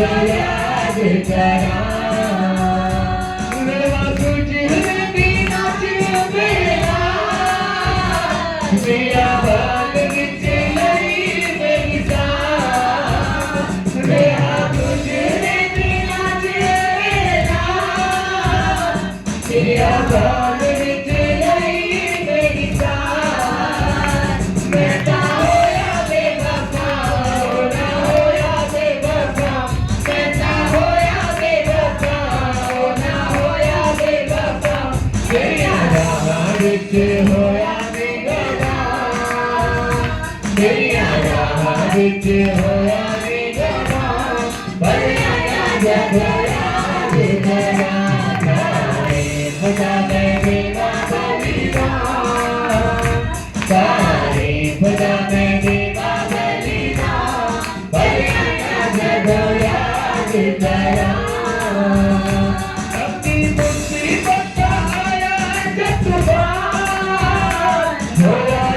याद करा मेरा बाल नीचे नहीं मेरी सांस मेरा तुझने बिना तेरा मेरा बाल नीचे नहीं मेरी सांस मैं ना होया बेवफा ना होया बेवफा मैं ना होया बेवफा ना होया बेवफा मेरा राह नीचे होया मेरिया राह विच होया निगमा भरिया जग याद करा तारे खुदा ने देवा बलिदान तारे खुदा ने देवा बलिदान भरिया जग याद करा अपनी मुसीबत का आया जब तूफान होया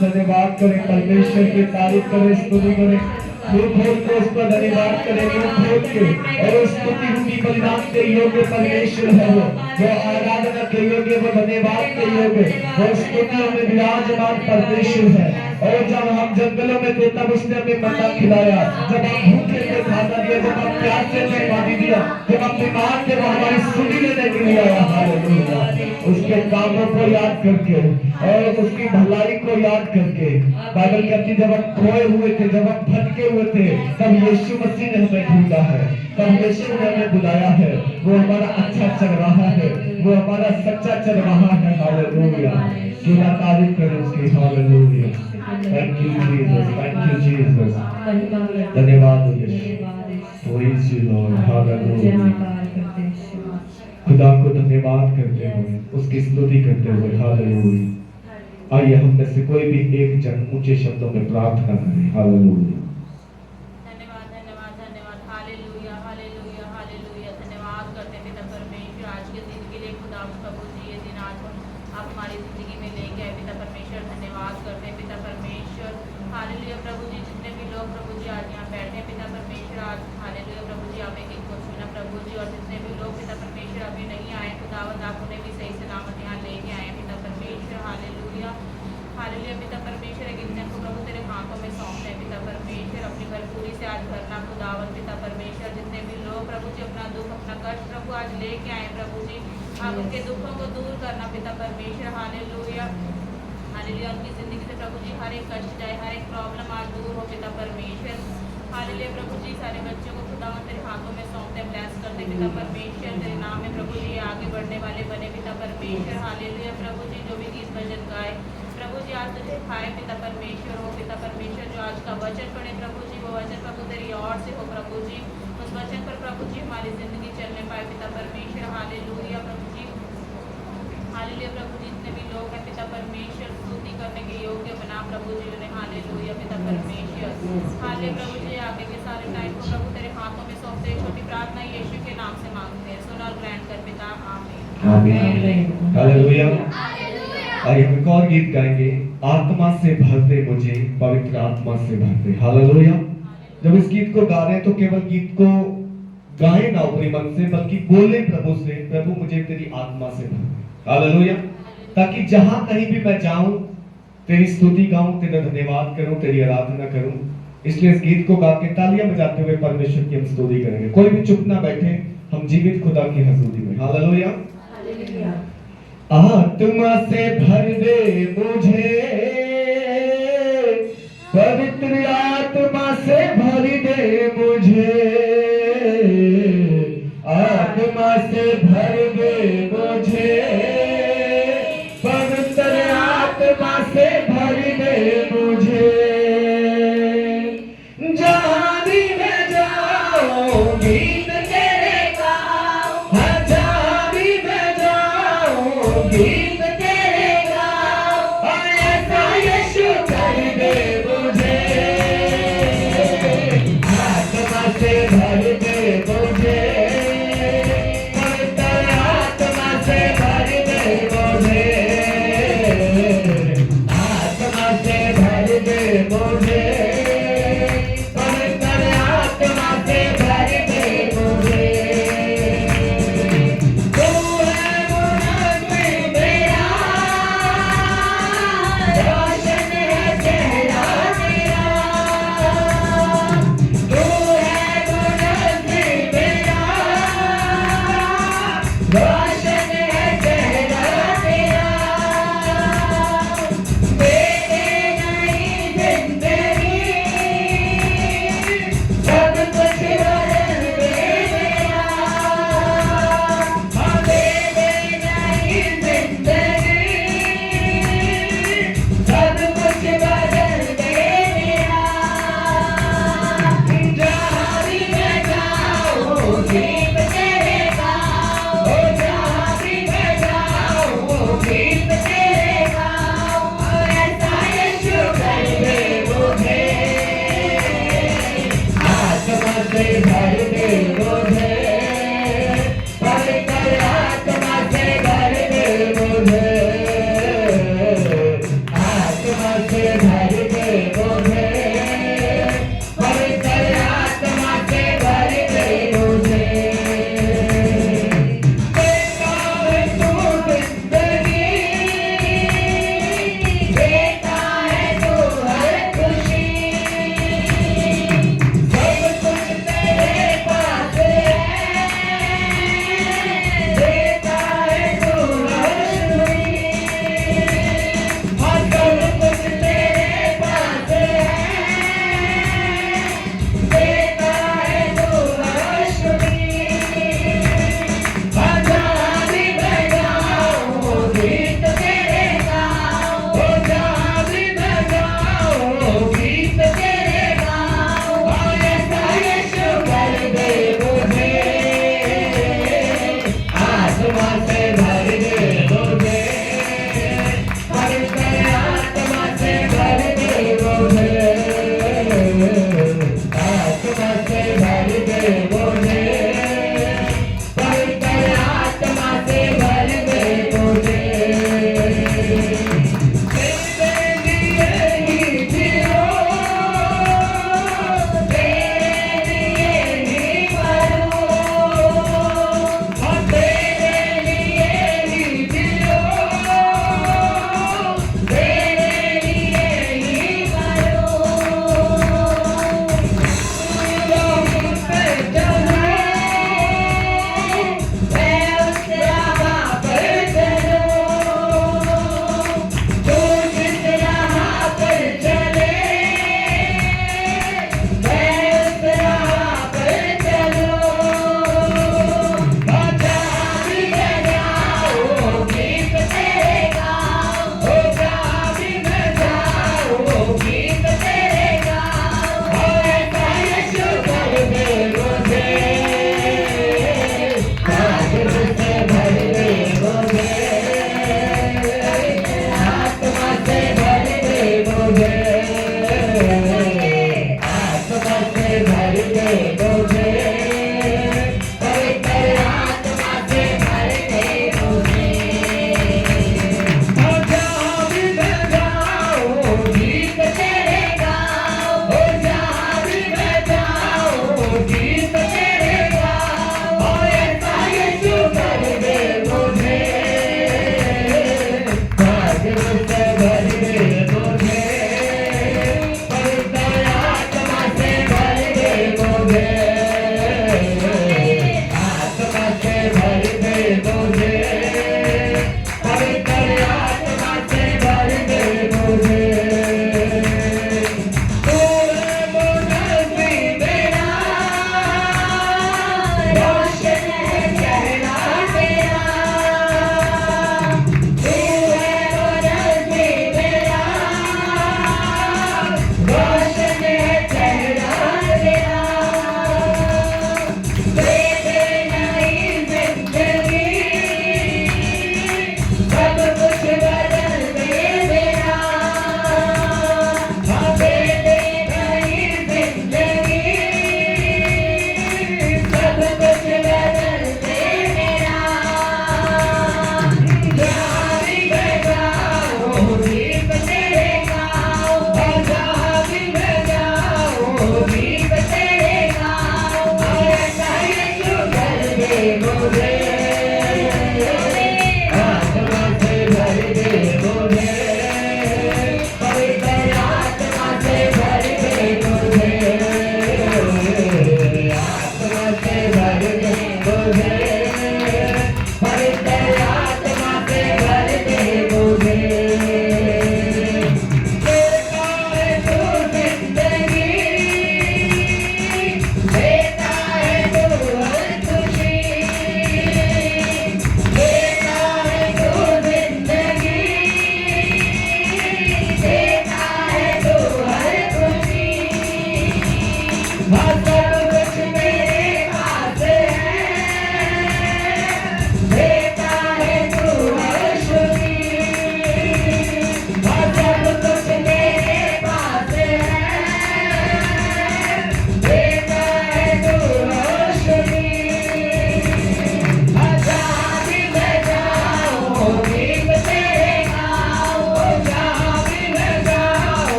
धन्यवाद करें परमेश्वर की तारीफ करें स्तुति करें मुंह खोल के उस पर धन्यवाद करेंगे मुंह खोल के और उस स्तुति रूपी बलिदान के योग्य परमेश्वर है वो आराधना के योग्य वो धन्यवाद के योग्य वो स्तुतियों में विराजमान परमेश्वर है। और जब हम जंगलों में थे तब उसने हमें मन्ना खिलाया, जब हम भूखे थे खाना दिया, जब हम प्यासे थे पानी दिया, जब हम बीमार थे वो हमारी सुनी लेने के लिए आया। हालेलुया। उसके कामों को याद करके और उसकी भलाई को याद करके। बाइबल कहती है जब हम खोए हुए थे, जब हम भटके हुए थे, तब यीशु मसीह ने हमें ढूंढा है, तब यीशु ने हमें बुलाया है। वो हमारा अच्छा चल रहा है, वो हमारा सच्चा चल रहा है। हालेलुया, क्यों ना तारीफ करें उसकी। Hallelujah, thank you Jesus, thank you Jesus, धन्यवाद यीशु, प्रेज़ यू लॉर्ड। हालेलुया, खुदा को धन्यवाद करते हुए, उसकी स्तुति करते हुए। हालेलुया, आइए हम में से कोई भी एक जन ऊंचे शब्दों में प्रार्थना करें। हालेलुया, पिता परमेश्वर एक इंसान को प्रभु तेरे हाथों में सौंपते हैं पिता परमेश्वर, अपनी भरपूरी से आज भरना खुदावन पिता परमेश्वर। जितने भी लोग प्रभु जी अपना दुख अपना कष्ट प्रभु आज लेके आए प्रभु जी, आप उनके दुखों को दूर करना पिता परमेश्वर। हालेलुया, हालेलुया, उनकी जिंदगी से प्रभु जी हर एक कष्ट जाए, हर एक प्रॉब्लम आज दूर हो पिता परमेश्वर। हालेलुया प्रभु जी, सारे बच्चों को खुदावन तेरे हाथों में सौंपते हैं, ब्लेस करते पिता परमेश्वर। तेरे नाम में प्रभु जी आगे बढ़ने वाले बने पिता परमेश्वर। हालेलुया प्रभु जी, जो भी गीत भजन गाए प्रभु जी आज तुझे खाए पिता परमेश्वर हो पिता परमेश्वर। जो आज का वचन पढ़े प्रभु जी, वो वचन प्रभु तेरी ओर से हो प्रभु जी, उस वचन पर प्रभु जी हमारी जिंदगी चलने पाए पिता परमेश्वर। हालेलुया प्रभु जी, हालेलुया प्रभु जी, जितने भी लोग हैं पिता परमेश्वर स्तुति करने के योग्य बना प्रभु जी उन्हें। हालेलुया पिता परमेश्वर, हाले प्रभु जी आगे के सारे टाइम को प्रभु तेरे हाथों में सौंपते हैं। छोटी प्रार्थना यीशु के नाम से मांगते हैं, सुन और ग्रहण कर पिता, आमीन आमीन, हालेलुया। आइए हम एक और गीत गाएंगे, आत्मा से भरते मुझे, पवित्र आत्मा से भरते। हालेलुया, जब इस गीत को गा रहे हैं तो केवल गीत को गाएं ना ऊपरी मन से, बल्कि बोले प्रभु से, प्रभु मुझे तेरी आत्मा से भर। हालेलुया, ताकि जहां कहीं भी मैं जाऊं तेरी स्तुति गाऊं, तेरा धन्यवाद करूं, तेरी आराधना करूं। इसलिए इस गीत को गा के तालियां बजाते हुए परमेश्वर की हम स्तुति करेंगे। कोई भी चुप ना बैठे, हम जीवित खुदा की हजूरी में। हालेलुया, आत्मा से भर दे मुझे, पवित्र आत्मा से भर दे मुझे, आत्मा से भर दे मुझे, पवित्र आत्मा से भर दे मुझे। जहां भी मैं जाऊं गीत तेरे गाऊं, जहां भी मैं जाऊं गीत तेरे गाऊं,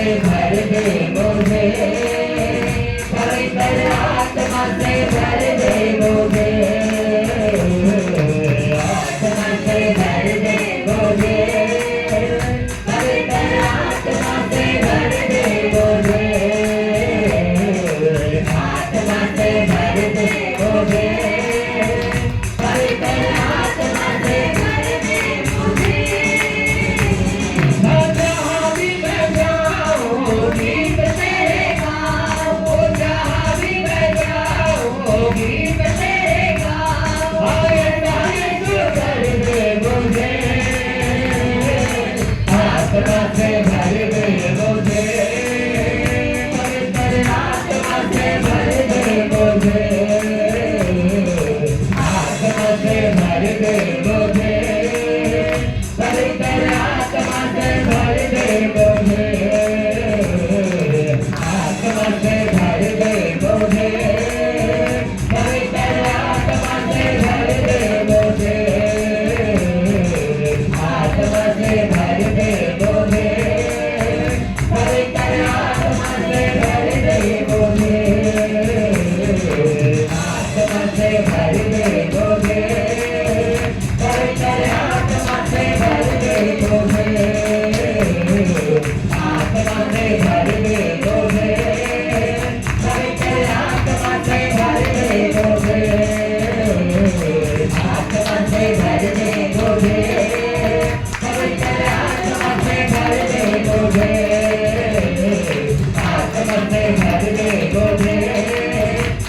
से भर दे मुझे, पवित्र आत्मा से भर दे मुझे, आत्मा से भर दे मुझे, पवित्र आत्मा से भर दे मुझे, आत्मा से भर दे मुझे, पवित्र आत्मा से भर दे मुझे। जहाँ भी मैं जाऊँ गीत तेरे गाऊँ, जहाँ भी मैं जाऊँ गीत तेरे गाऊँ, आए आए तू कर दे मुझे, आत्मा से भर दे मुझे, पवित्र आत्मा से भर दे मुझे, आत्मा से भर दे मुझे, पवित्र आत्मा से भर दे मुझे, आत्मा से भर दे मुझे, पवित्र आत्मा से भर दे मुझे, आत्मा से भर दे मुझे, पवित्र आत्मा से भर दे मुझे, आत्मा से भर दे मुझे, पवित्र आत्मा से भर दे मुझे, आत्मा से भर दे मुझे, पवित्र आत्मा से भर दे मुझे, आत्मा से भर दे मुझे, पवित्र आत्मा से भर दे मुझे, आत्मा से भर दे मुझे,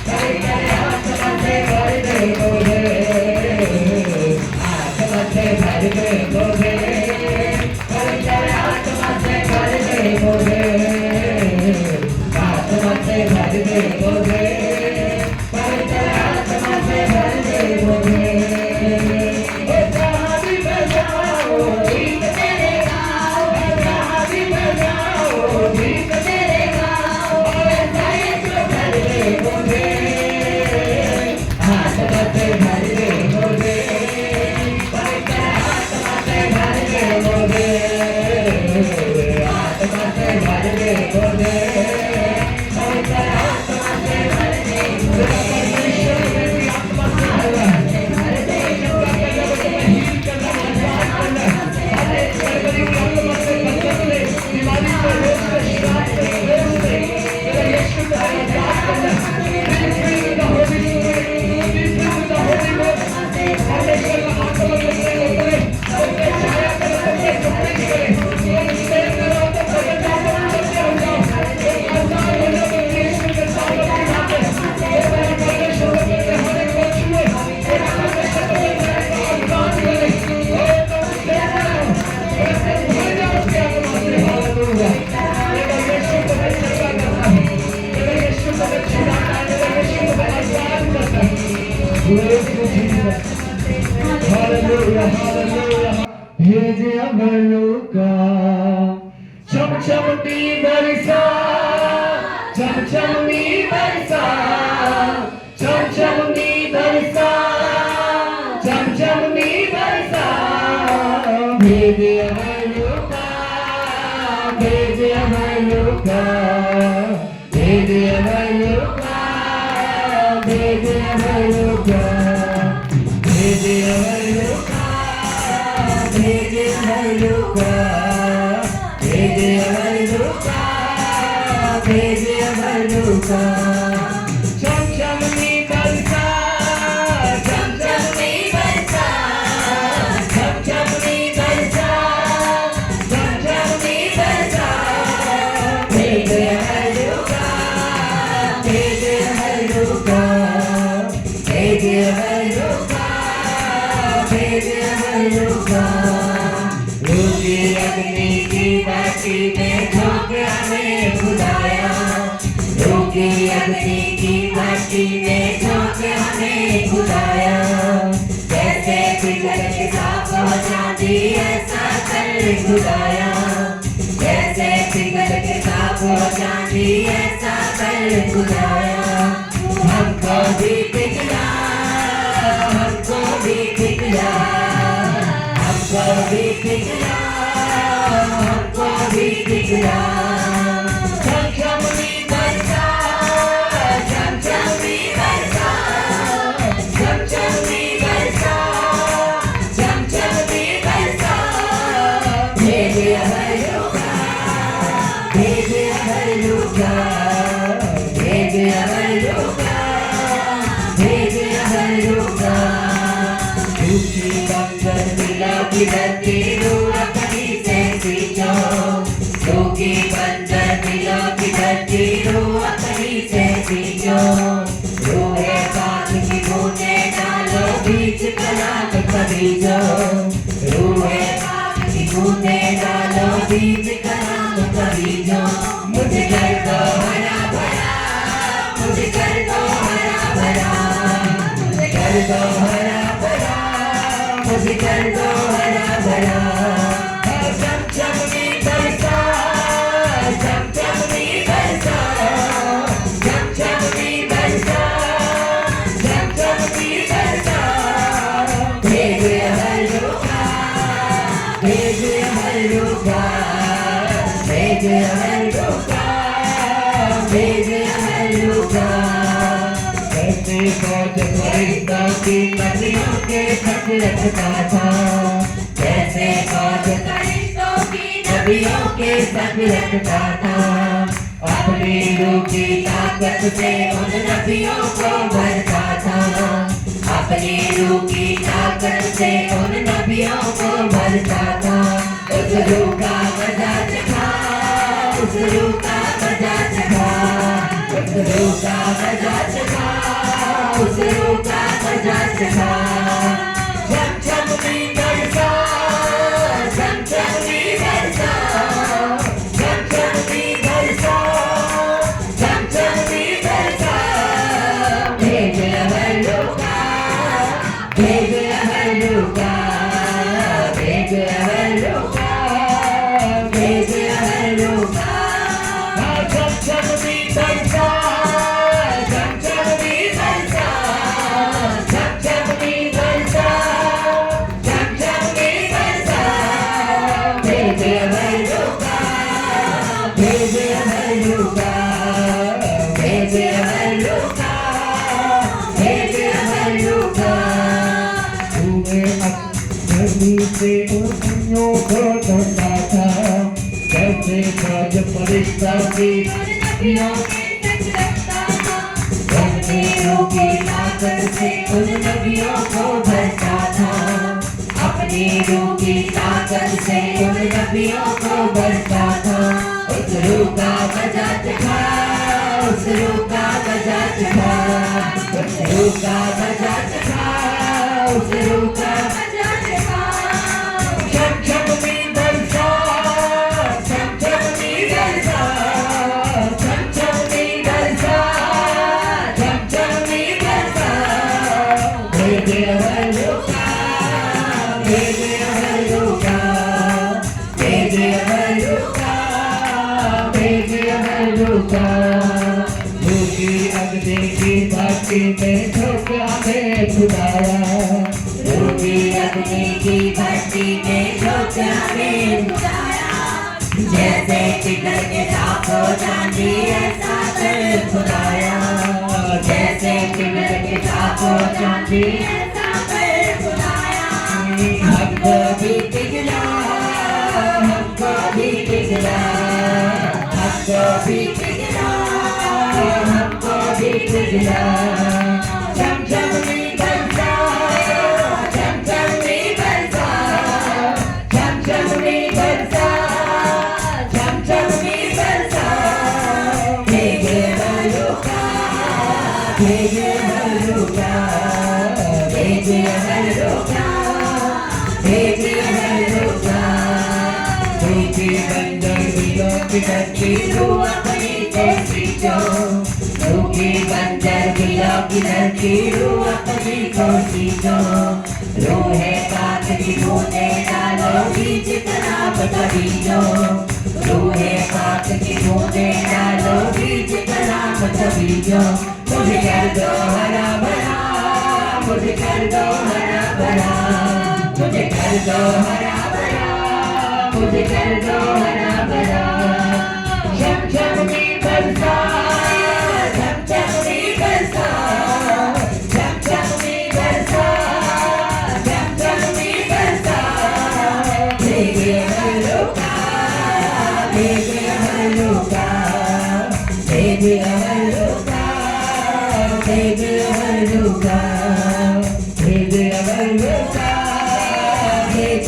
पवित्र आत्मा से भर दे मुझे, आत्मा से भर दे मुझे, पवित्र आत्मा से भर दे मुझे, आत्मा से भर दे मुझे, पवित्र आत्मा से भर दे मुझे। ओ जहाँ भी मैं जाऊँ गीत तेरे गाऊँ, जहाँ भी मैं जाऊँ गीत तेरे गाऊँ, ऐसा यीशु कर दे मुझे, आत्मा से भर दे मुझे, पवित्र आत्मा से भर दे मुझे, आत्मा से भर दे मुझे, पवित्र आत्मा से भर दे मुझे। परमेश्वर मेरी आत्मा से भर दे, भर दे सबका कलम तुम्हें हील करना, आजाद करना, अरे मेरी आत्मा से बंधन ले, बीमारी से, रोग से, श्राप से, क्लेश से, मेरा यीशु को आजाद करना। Be filled with the Holy Spirit, be filled with the Holy Ghost। परमेश्वर का आत्मा तुम पे उतरे, तुम पे छाया करे, तुम पे कपड़े करे, तुम स्टेज में रहो तो भजन गाओ, तुम नृत्य हो जाओ, तुम आजाद हो जाओ, तुम यीशु के साथ अपनी बातें, ये मेरा परमेश्वर तुम्हें हर एक को छुए, मेरा परमेश्वर तुम्हें आजाद करे, और तुम स्टेज में रहो, ऐसे भर जाओ उसकी आत्मा से। हालेलुया। मेरा यीशु तुम्हें चंगा करता है, मेरा यीशु तुम्हें छुड़ाता है, मेरा यीशु तुम्हें आजाद करता है। Praise you, Jesus. Hallelujah, hallelujah. भेजे अमलों का चमचमती बरसा, चमचमती बरसा, चमचमती बरसा, चमचमती बरसा। भेजे अमलों का, भेजे अमलों का, भेजे अमलों का, भेजे अमलों का, भेजे अमलों का, भेजे अमलों का, भेजे अमलों का, भेजे अमलों का। चमचमती बरसा, चमचमती बरसा, चमचमती बरसा, चमचमती बरसा। भेजे अमलों का, भेजे अमलों का, भेजे अमलों का, भेजे अमलों का। रुकी अग्नि की बाती में झोंक हमें खुदाया, रुकी अग्नि की बाती में झोंक हमें खुदाया। जैसे पिघल के साफ हो जाती ऐसा कर खुदाया, जैसे पिघल के साफ हो जाती ऐसा कर खुदाया। हमको भी पिघला, हमको भी पिघला, हमको भी पिघला, हमको भी पिघला। की धरती रूह अपनी से सींचो, सूखी बंजर दिलों की धरती रूह अपनी से सींचो। रूहे पाक की बूंदें डालो बीच कलाम का बीजो, रूहे पाक की बूंदें डालो बीच कलाम का बीजो। मुझे कर दो हरा भरा, मुझे कर दो हरा भरा, मुझे कर दो हरा भरा, मुझे कर दो हरा भरा। चमचमनी बरसा, चमचमनी बरसा, चमचमनी बरसा, चमचमनी बरसा। भेज हल्लुका, भेज हल्लुका, भेज हल्लुका, भेज हल्लुका। कैसे फौज फरिश्तों की नदियों के तट रखता था, कैसे फौज फरिश्तों की नदियों के तट रखता था। अपनी रूह की ताकत से उन नदियों को भरता था, अपनी रूह की ताकत से उन नदियों को भरता था। उस रूह का मजा चखा, उस रूह का मजा चखा, उस रूह का मजा चखा, उस रूह का मजा चखा। चमचमनी बरसा, चमचमनी बरसा, चमचमनी बरसा, चमचमनी बरसा। भेज हल्लुका, भेज हल्लुका, भेज हल्लुका, भेज हल्लुका। चमचमनी बरसा, चमचमनी बरसा, चमचमनी बरसा, चमचमनी बरसा। भेज हल्लुका, भेज हल्लुका, भेज हल्लुका, भेज हल्लुका। तूने अपनी से उन्हों को ढूंढा था, कैसे फौज फरिश्तों की नदियों के तट रखता था, अपनी रूह की ताकत से उन नदियों को भरता था, अपनी रूह की ताकत से उन नदियों को भरता था। उस रूह का मजा चखा, उस रूह का मजा चखा, उस रूह का मजा चखा, उस रूह का मजा चखा। चमचमनी बरसा, चमचमनी बरसा, चमचमनी बरसा, चमचमनी बरसा। भेज हल्लुका, भेज हल्लुका, भेज हल्लुका, भेज हल्लुका। रूखी अग्नि की भट्टी में झोंका में खुदाया, रूखी अग्नि की भट्टी में झोंका में खुदाया। जैसे पिघल के साफ हो चांदी ऐसा कर खुदाया, जैसे पिघल के साफ हो चांदी ऐसा कर खुदाया। हमको भी पिघला, हमको भी पिघला, हमको भी पिघला, हमको भी पिघला। चमचमनी बरसा, चमचमनी बरसा, चमचमनी बरसा, चमचमनी बरसा। भेज हल्लुका, भेज हल्लुका, भेज हल्लुका, भेज हल्लुका। रूखी बंजर दिलों की धरती रूह अपनी से सींचो, रूखी बंजर दिलों की धरती रूह अपनी को सींचो। रूहे पाक की बूंदें डालो बीच कलाम का बीजो, रूहे पाक की बूंदें डालो बीच कलाम का बीजो। मुझे कर दो हरा भरा, मुझे कर दो हरा भरा, मुझे कर दो हरा भरा, मुझे कर दो हरा भरा। चमचमनी बरसा, चमचमनी बरसा, चमचमनी बरसा, चमचमनी बरसा। भेज हल्लुका, भेज हल्लुका, भेज हल्लुका, भेज हल्लुका, भेज हल्लुका, भेज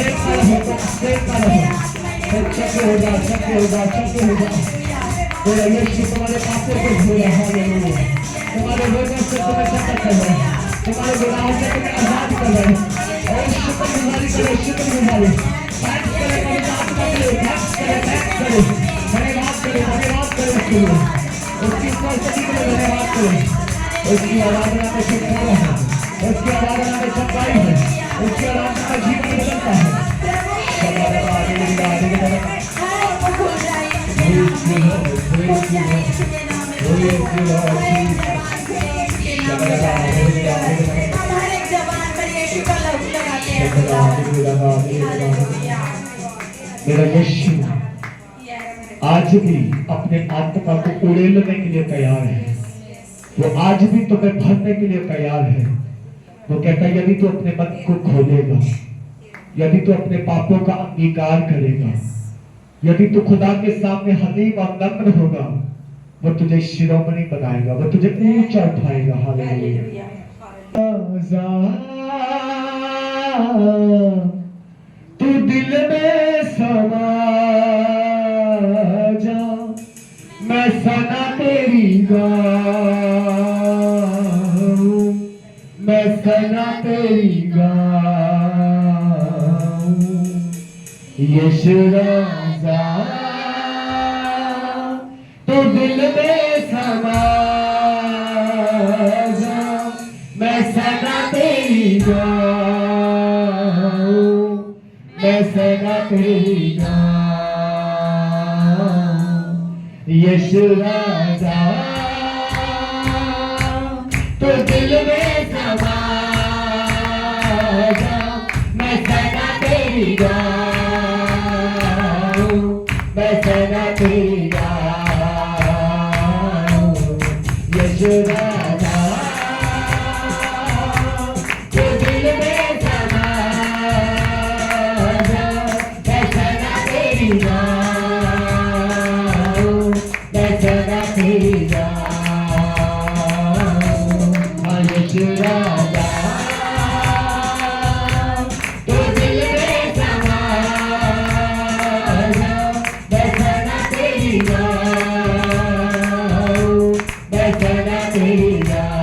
देखता रहो, देखता रहो। चक्के हो जा, चक्के हो जा, चक्के हो जा। बोला यीशु तुम्हारे पापों को धोया, हालेलुया। तुम्हारे रोगों से तुम्हें चक्कर कर रहे, तुम्हारे गुनाहों से तुम्हें आजाद कर रहे। और शुक्रगुजारी करो, शुक्रगुजारी। थैंक्स करे, पवित्र आत्मा के लिए थैंक्स करे, थैंक्स करे। धन्यवाद करे, धन्यवाद करे उसके लिए। उसकी उपस्थिति के लिए धन्यवाद करे। उसकी आराधना में छुटकारा है, उसकी आराधना में सच्चाई है, उसकी आराधना में जीवन बदलता है। मेरा यीशु आज भी अपने आत्मा को उड़ेलने के लिए तैयार है। वो आज भी तुम्हें भरने के लिए तैयार है। वो कहता है यदि तू अपने मन को खोलेगा, यदि तू अपने पापों का अंगीकार करेगा, यदि तू खुदा के सामने हलीम और नम्र होगा, वो तुझे शिरोमणि बनाएगा, वो तुझे ऊंचा उठाएगा। हालेलुया। तू दिल में समा जा, मैं सना तेरी गाऊं, मैं सना तेरी गाऊं। यीशु राजा तू दिल में समा जा, मैं सना तेरी गाऊं, मैं सना तेरी गाऊं। यीशु राजा तू दिल में समा जा, मैं सना तेरी गाऊं, मैं सना तेरी गाऊं। यीशु राजा तू दिल में समा जा, मैं सना तेरी गाऊं, मैं सना तेरी गाऊं। यीशु राजा तू दिल में समा जा, मैं सना तेरी गाऊं, मैं सना तेरी गाऊं।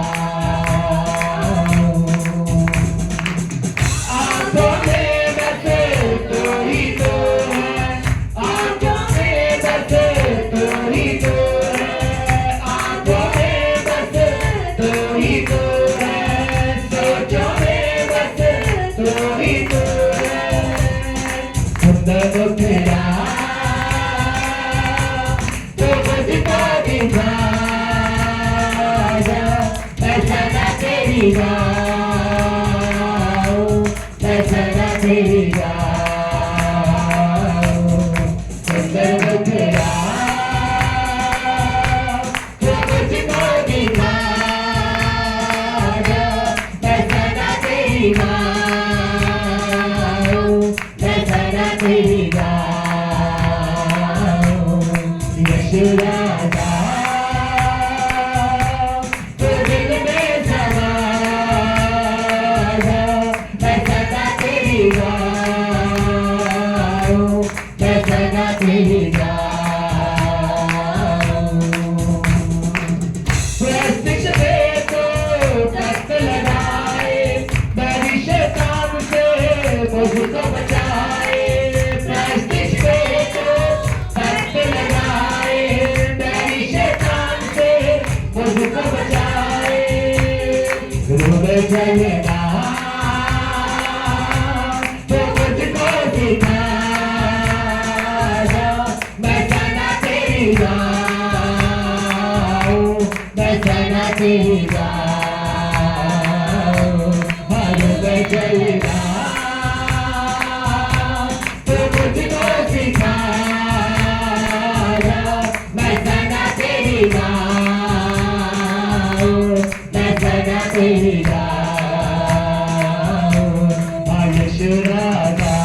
आंखों में बसे तू ही तो है, आंखों में बसे तू ही तो है, आंखों में बसे तू ही तो है, सोचों में बसे तू ही तो है। खुदा तो तेरा तो मुझको दिखा जा, मैं सदा तेरी गाऊं, मैं सदा तेरी गाऊं। खुदा तो तेरा तो मुझको दिखा जा, मैं सदा तेरी गाऊं, मैं सदा तेरी गाऊं। यीशु राजा तू दिल में समा जा, मैं सदा तेरी गाऊं, मैं सदा तेरी गाऊं। प्रस्तिश पे तो तख्त लगाए, बैरी शैतान से मुझको बचाए। प्रस्तिश पे तो तख्त लगाए, बैरी शैतान से मुझको बचाए। रूह जलना तो मुझको दिखा जा, मैं सना तेरी गाऊं, मैं सना तेरी गाऊं। रूह जलना तो मुझको दिखा जा, मैं सना तेरी गाऊं, मैं सना तेरी गाऊं। यीशु राजा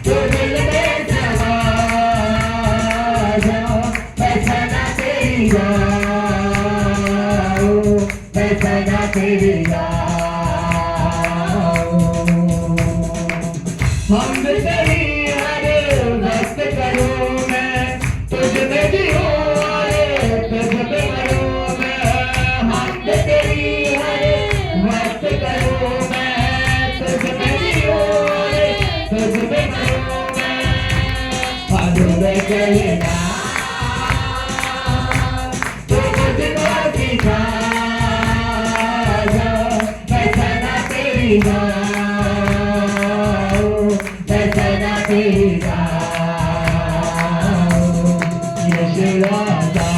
तू दिल में समा जा, मैं सना तेरी गाऊं, मैं सना तेरी गाऊं। हम तेरी हर वक्त करूँ मैं, तुझ में जीऊँ और तुझ पे मरूँ मैं। हम तेरी हर वक्त करूँ मैं, तुझ में जीऊँ और तुझ पे मरूँ मैं। हर कहना तू मुझको सिखा जा, फैसला तेरी गाऊं, फैसला तेरी गाऊं। यीशु राजा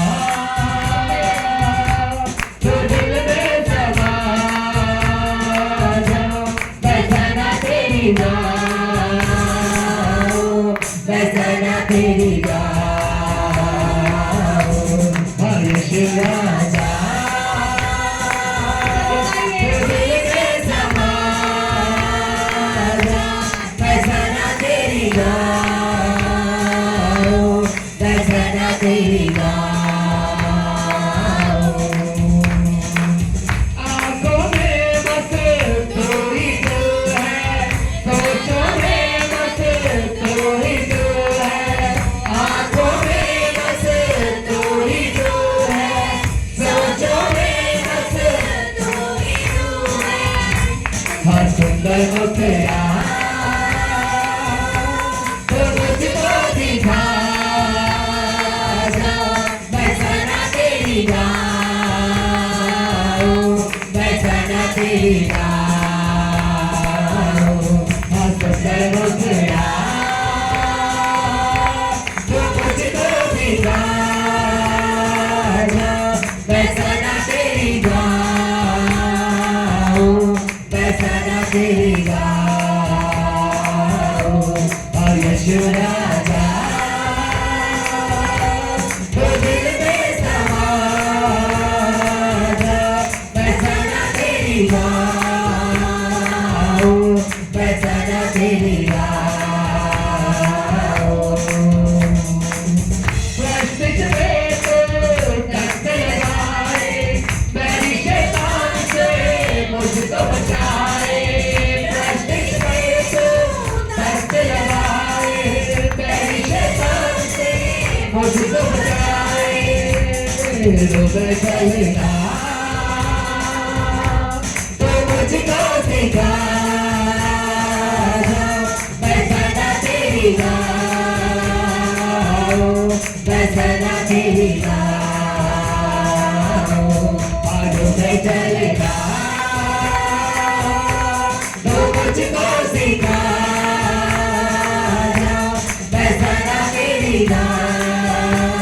तू दिल में समा जा, फैसला तेरी गाऊं, फैसला तेरी गाऊं। हाँ यीशु राजा तू दिल में समा जा, फैसला तेरी गाऊं, फैसला तेरी गाऊं। आँखों में बस तू ही तू है, सोचों में बस तू ही तू है। आँखों में बस तू ही तू है, सोचों में बस तू ही तू है। हर सुंदर मुखड़ा तू मुझको दिखा जा, फैसला तेरी गाऊं, फैसला तेरी गाऊं। हर सुंदर मुखड़ा तू मुझको दिखा जा, फैसला तेरी गाऊं, फैसला तेरी गाऊं। और यीशु राजा तू दिल में समा जा, फैसला तेरी गाऊं, फैसला तेरी गाऊं। प्रश्न में तो टक लगाए, मेरी शैतान से मुझको बचाए। प्रश्न में तो टक लगाए, मेरी शैतान से मुझको बचाए। रोग चलेगा तो मुझको सिखा जा, फैसला तेरी गाऊं, फैसला तेरी गाऊं। आगे में चलेगा तो मुझको सिखा जा, फैसला तेरी गाऊं,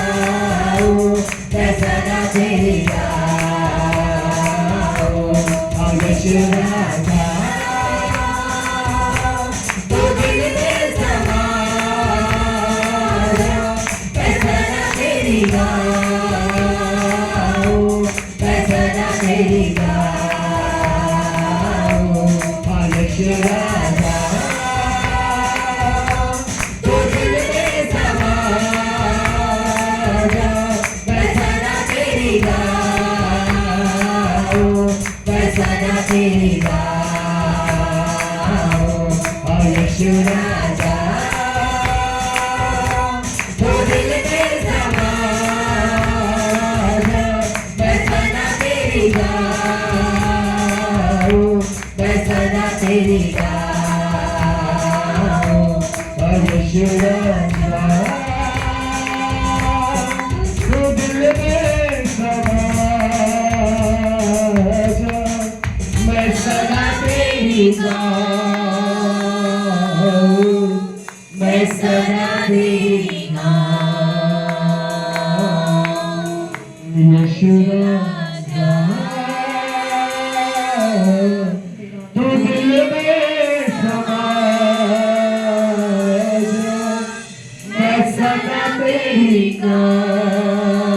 फैसला तेरी गाऊं। और यीशु राजा तू दिल में समा जा, फैसला तेरी गाऊं, फैसला तेरी गाऊं। हाँ यीशु राजा तू दिल में समा जा, फैसला तेरी गाऊं, फैसला तेरी गाऊं। और यीशु राजा तू दिल में समा जा, फैसला तेरी गाऊं, फैसला तेरी गाऊं। और यीशु राजा तू दिल में समा जा, मैं सदा तेरी गाऊं, मैं सदा तेरी गाऊं। यीशु राजा तू दिल में समा जा, मैं सदा तेरी गाऊं,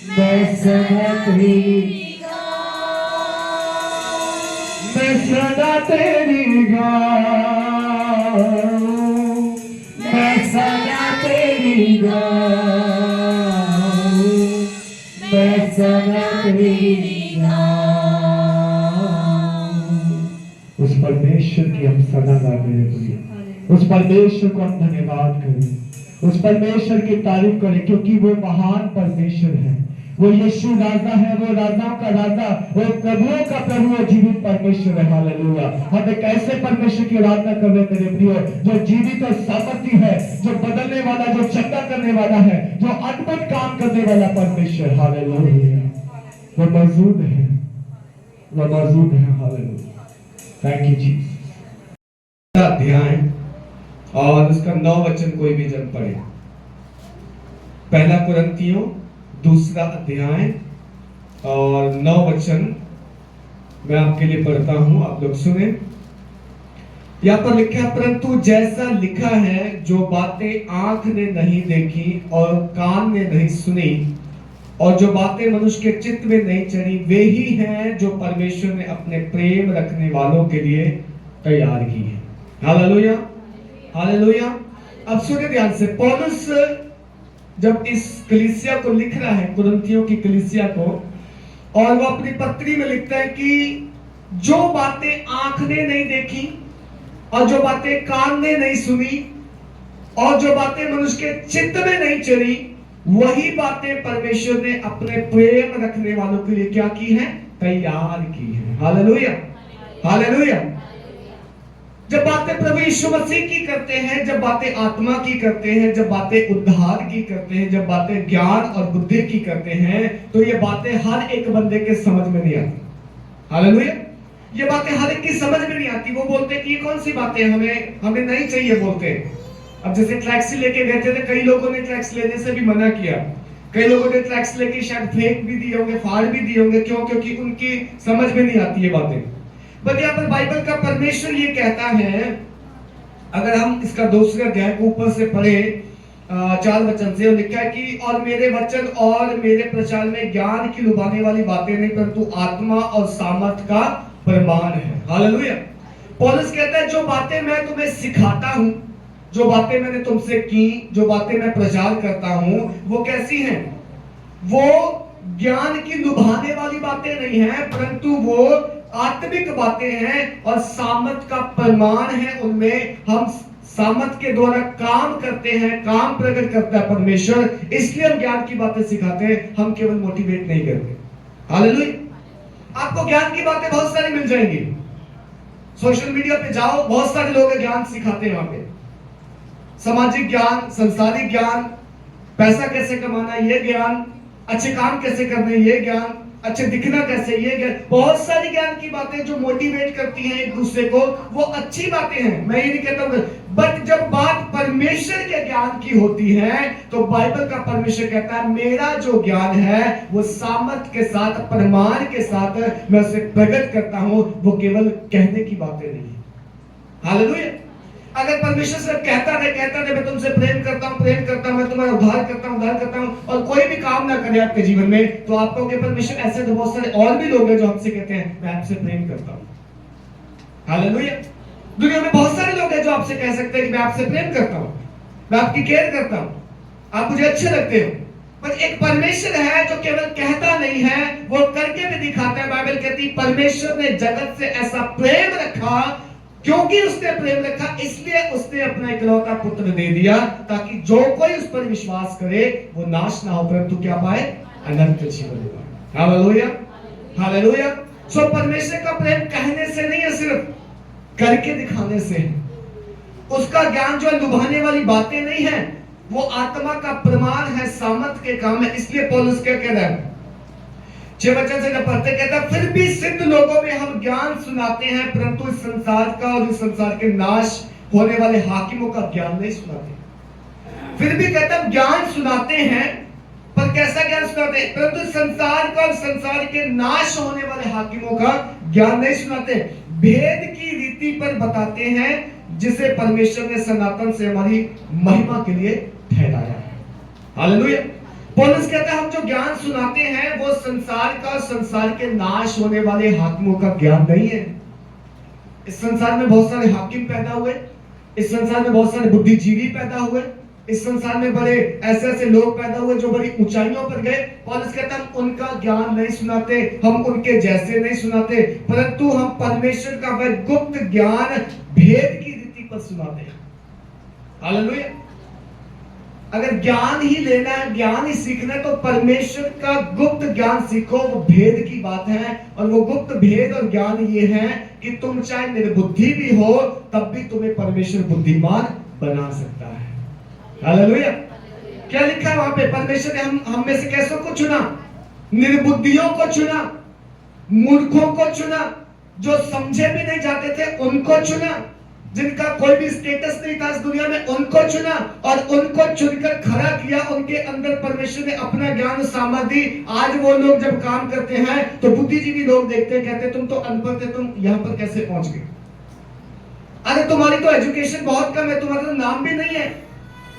मैं सदा तेरी मैं सदा तेरी गाऊं, मैं सदा तेरी गाऊं, मैं सदा तेरी गाऊं। उस परमेश्वर की हम सदा गाते हैं, उस परमेश्वर को हम धन्यवाद करें, उस परमेश्वर की तारीफ करें, क्योंकि वो महान परमेश्वर है, वो यीशु राजा है, वो राजाओं का राजा, वो प्रभुओं का प्रभु और जीवित परमेश्वर है। हालेलुया। हम एक ऐसे परमेश्वर की आराधना कर रहे हैं मेरे प्रियो, जो जीवित और सामर्थ्य है, जो बदलने वाला, जो चंगा करने वाला है, जो अद्भुत काम करने वाला परमेश्वर। हालेलुया। वो मौजूद है, वो मौजूद है। हालेलुया। Thank you Jesus. अध्याय और उसका 9 वचन कोई भी जन पढ़े। पहला कुरिन्थियों 2 अध्याय और 9 वचन मैं आपके लिए पढ़ता हूं, आप लोग सुने। यहां पर लिखा है, परंतु जैसा लिखा है, जो बातें आंख ने नहीं देखी और कान ने नहीं सुनी और जो बातें मनुष्य के चित्त में नहीं चढ़ी, वे ही हैं जो परमेश्वर ने अपने प्रेम रखने वालों के लिए तैयार की है। Hallelujah, hallelujah. अब सुनिए ध्यान से, पौलुस जब इस कलीसिया को लिख रहा है, कुरिन्थियों की कलीसिया को, और वो अपनी पत्री में लिखता है कि जो बातें आंख ने नहीं देखी और जो बातें कान ने नहीं सुनी और जो बातें मनुष्य के चित्त में नहीं चढ़ी, वही बातें परमेश्वर ने अपने प्रेम रखने वालों के लिए क्या की है? तैयार की है। Hallelujah, hallelujah. जब बातें प्रभु यीशु मसीह की करते हैं, जब बातें आत्मा की करते हैं, जब बातें उद्धार की करते हैं, जब बातें ज्ञान और बुद्धि की करते हैं, तो ये बातें हर एक बंदे के समझ में नहीं आती। हालेलुया। ये बातें हर एक की समझ में नहीं आती। वो बोलते हैं कि ये कौन सी बातें हमें नहीं चाहिए, बोलते हैं। अब जैसे ट्रैक्सी लेके गए थे, कई लोगों ने ट्रैक्स लेने से भी मना किया, कई लोगों ने ट्रैक्स लेके शायद फेंक भी दिए होंगे, फाड़ भी दिए होंगे। क्यों? क्योंकि उनकी समझ में नहीं आती ये बातें। बट यहाँ पर बाइबल का परमेश्वर ये कहता है, अगर हम इसका 2 अध्याय को ऊपर से पढ़े 4 वचन से, लिखा है कि और मेरे वचन और मेरे प्रचार में ज्ञान की लुभाने वाली बातें नहीं, परंतु आत्मा और सामर्थ का प्रमाण है। हालेलुया। पौलुस कहता है, जो बातें मैं तुम्हें सिखाता हूं, जो बातें मैंने तुमसे की, जो बातें मैं प्रचार करता हूं, वो कैसी हैं? वो ज्ञान की लुभाने वाली बातें नहीं हैं, परंतु वो आत्मिक बातें हैं और सामर्थ का प्रमाण है। उनमें हम सामर्थ के द्वारा काम करते हैं, काम प्रकट करता है परमेश्वर, इसलिए हम ज्ञान की बातें सिखाते हैं, हम केवल मोटिवेट नहीं करते। हालेलुया। आपको ज्ञान की बातें बहुत सारी मिल जाएंगी। सोशल मीडिया पे जाओ, बहुत सारे लोग ज्ञान सिखाते हैं वहां पे। सामाजिक ज्ञान, संसारिक ज्ञान, पैसा कैसे कमाना ये ज्ञान, अच्छे काम कैसे करने ये ज्ञान, अच्छे दिखना कैसे ये ज्ञान, बहुत सारी ज्ञान की बातें जो मोटिवेट करती हैं एक दूसरे को, वो अच्छी बातें हैं, मैं ये नहीं कहता हूं। बट जब बात परमेश्वर के ज्ञान की होती है, तो बाइबल का परमेश्वर कहता है, मेरा जो ज्ञान है वो सामर्थ के साथ, प्रमाण के साथ मैं उसे प्रकट करता हूं, वो केवल कहने की बातें नहीं है। हालेलुया। अगर परमेश्वर से कहता रहे मैं तुमसे प्रेम करता हूं, मैं तुम्हारा उद्धार करता हूं, और कोई भी काम ना करे आपके जीवन में, तो आप कहोगे परमेश्वर, ऐसे तो बहुत सारे और भी लोग हैं जो हमसे कहते हैं मैं आपसे प्रेम करता हूं। हालेलुया। दुनिया में बहुत सारे लोग हैं जो आपसे कह सकते हैं कि मैं आपसे प्रेम करता हूं, मैं आपकी केयर करता हूं, आप मुझे अच्छे लगते हो। पर एक परमेश्वर है जो केवल कहता नहीं है, वो करके भी दिखाता है। बाइबल कहती है, परमेश्वर ने जगत से ऐसा प्रेम रखा, क्योंकि उसने प्रेम रखा, इसलिए उसने अपना इकलौता पुत्र दे दिया, ताकि जो कोई उस पर विश्वास करे वो नाश ना हो, परंतु क्या पाए? अनंत जीवन पाए। Hallelujah, hallelujah. सो परमेश्वर का प्रेम कहने से नहीं है, सिर्फ करके दिखाने से। उसका ज्ञान जो लुभाने वाली बातें नहीं है, वो आत्मा का प्रमाण है, सामर्थ के काम है। इसलिए पौलुस क्या कह रहा है 6 वचन से जब पढ़ते, कहता फिर भी सिद्ध लोगों में हम ज्ञान सुनाते हैं, परंतु इस संसार का और इस संसार के नाश होने वाले हाकिमों का ज्ञान नहीं सुनाते। फिर भी कहता ज्ञान सुनाते हैं, पर कैसा ज्ञान सुनाते हैं? परंतु संसार का और संसार के नाश होने वाले हाकिमों का ज्ञान नहीं सुनाते। भेद की रीति पर बताते हैं, जिसे परमेश्वर ने सनातन से हमारी महिमा के लिए ठहराया है। हालेलुया। पौलुस कहता है, हम जो ज्ञान सुनाते हैं वो संसार का, संसार के नाश होने वाले हाकिमों का ज्ञान नहीं है। इस संसार में बहुत सारे हाकिम पैदा हुए, इस संसार में बहुत सारे बुद्धिजीवी पैदा हुए, इस संसार में बड़े ऐसे ऐसे लोग पैदा हुए जो बड़ी ऊंचाइयों पर गए। पौलुस कहता है हम उनका ज्ञान नहीं सुनाते, हम उनके जैसे नहीं सुनाते, परंतु हम परमेश्वर का वह गुप्त ज्ञान भेद की रीति पर सुनाते हैं। हालेलुया। अगर ज्ञान ही लेना है, ज्ञान ही सीखना है, तो परमेश्वर का गुप्त ज्ञान सीखो। वो भेद की बात है, और वो गुप्त भेद और ज्ञान ये है कि तुम चाहे निर्बुद्धि भी हो तब भी तुम्हें परमेश्वर बुद्धिमान बना सकता है। हालेलुया। क्या लिखा है वहां पे? परमेश्वर ने हम में से कैसों को चुना? निर्बुद्धियों को चुना, मूर्खों को चुना, जो समझे भी नहीं जाते थे उनको चुना, जिनका कोई भी स्टेटस नहीं था इस दुनिया में उनको चुना, और उनको चुनकर खड़ा किया। उनके अंदर परमेश्वर ने अपना ज्ञान सामर्थ्य दी। आज वो लोग जब काम करते हैं तो बुद्धिजीवी लोग देखते हैं, कहते हैं तुम तो अनपढ़ थे, तुम यहां पर कैसे पहुंच गए? अरे तुम्हारी तो एजुकेशन बहुत कम है, तुम्हारा तो नाम भी नहीं है,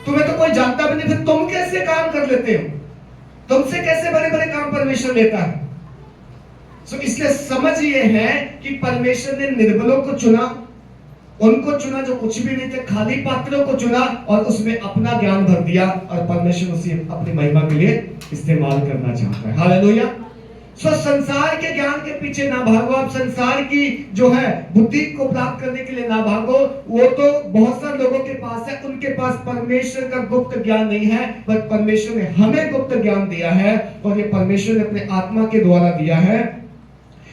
तुम्हें तो कोई जानता भी नहीं, फिर तुम कैसे काम कर लेते हो? तुमसे कैसे बड़े बड़े काम परमेश्वर लेता है? इसलिए समझ ये है कि परमेश्वर ने निर्बलों को चुना, उनको चुना जो कुछ भी नहीं थे, खाली पात्रों को चुना और उसमें अपना ज्ञान भर दिया, और परमेश्वर उसे अपनी महिमा के लिए इस्तेमाल करना चाहता है। हालेलुया। संसार के ज्ञान के पीछे ना भागो, आप संसार की जो है बुद्धि को प्राप्त करने के लिए ना भागो। वो तो बहुत सारे लोगों के पास है, उनके पास परमेश्वर का गुप्त ज्ञान नहीं है, पर परमेश्वर ने हमें गुप्त ज्ञान दिया है, और ये परमेश्वर ने अपने आत्मा के द्वारा दिया है।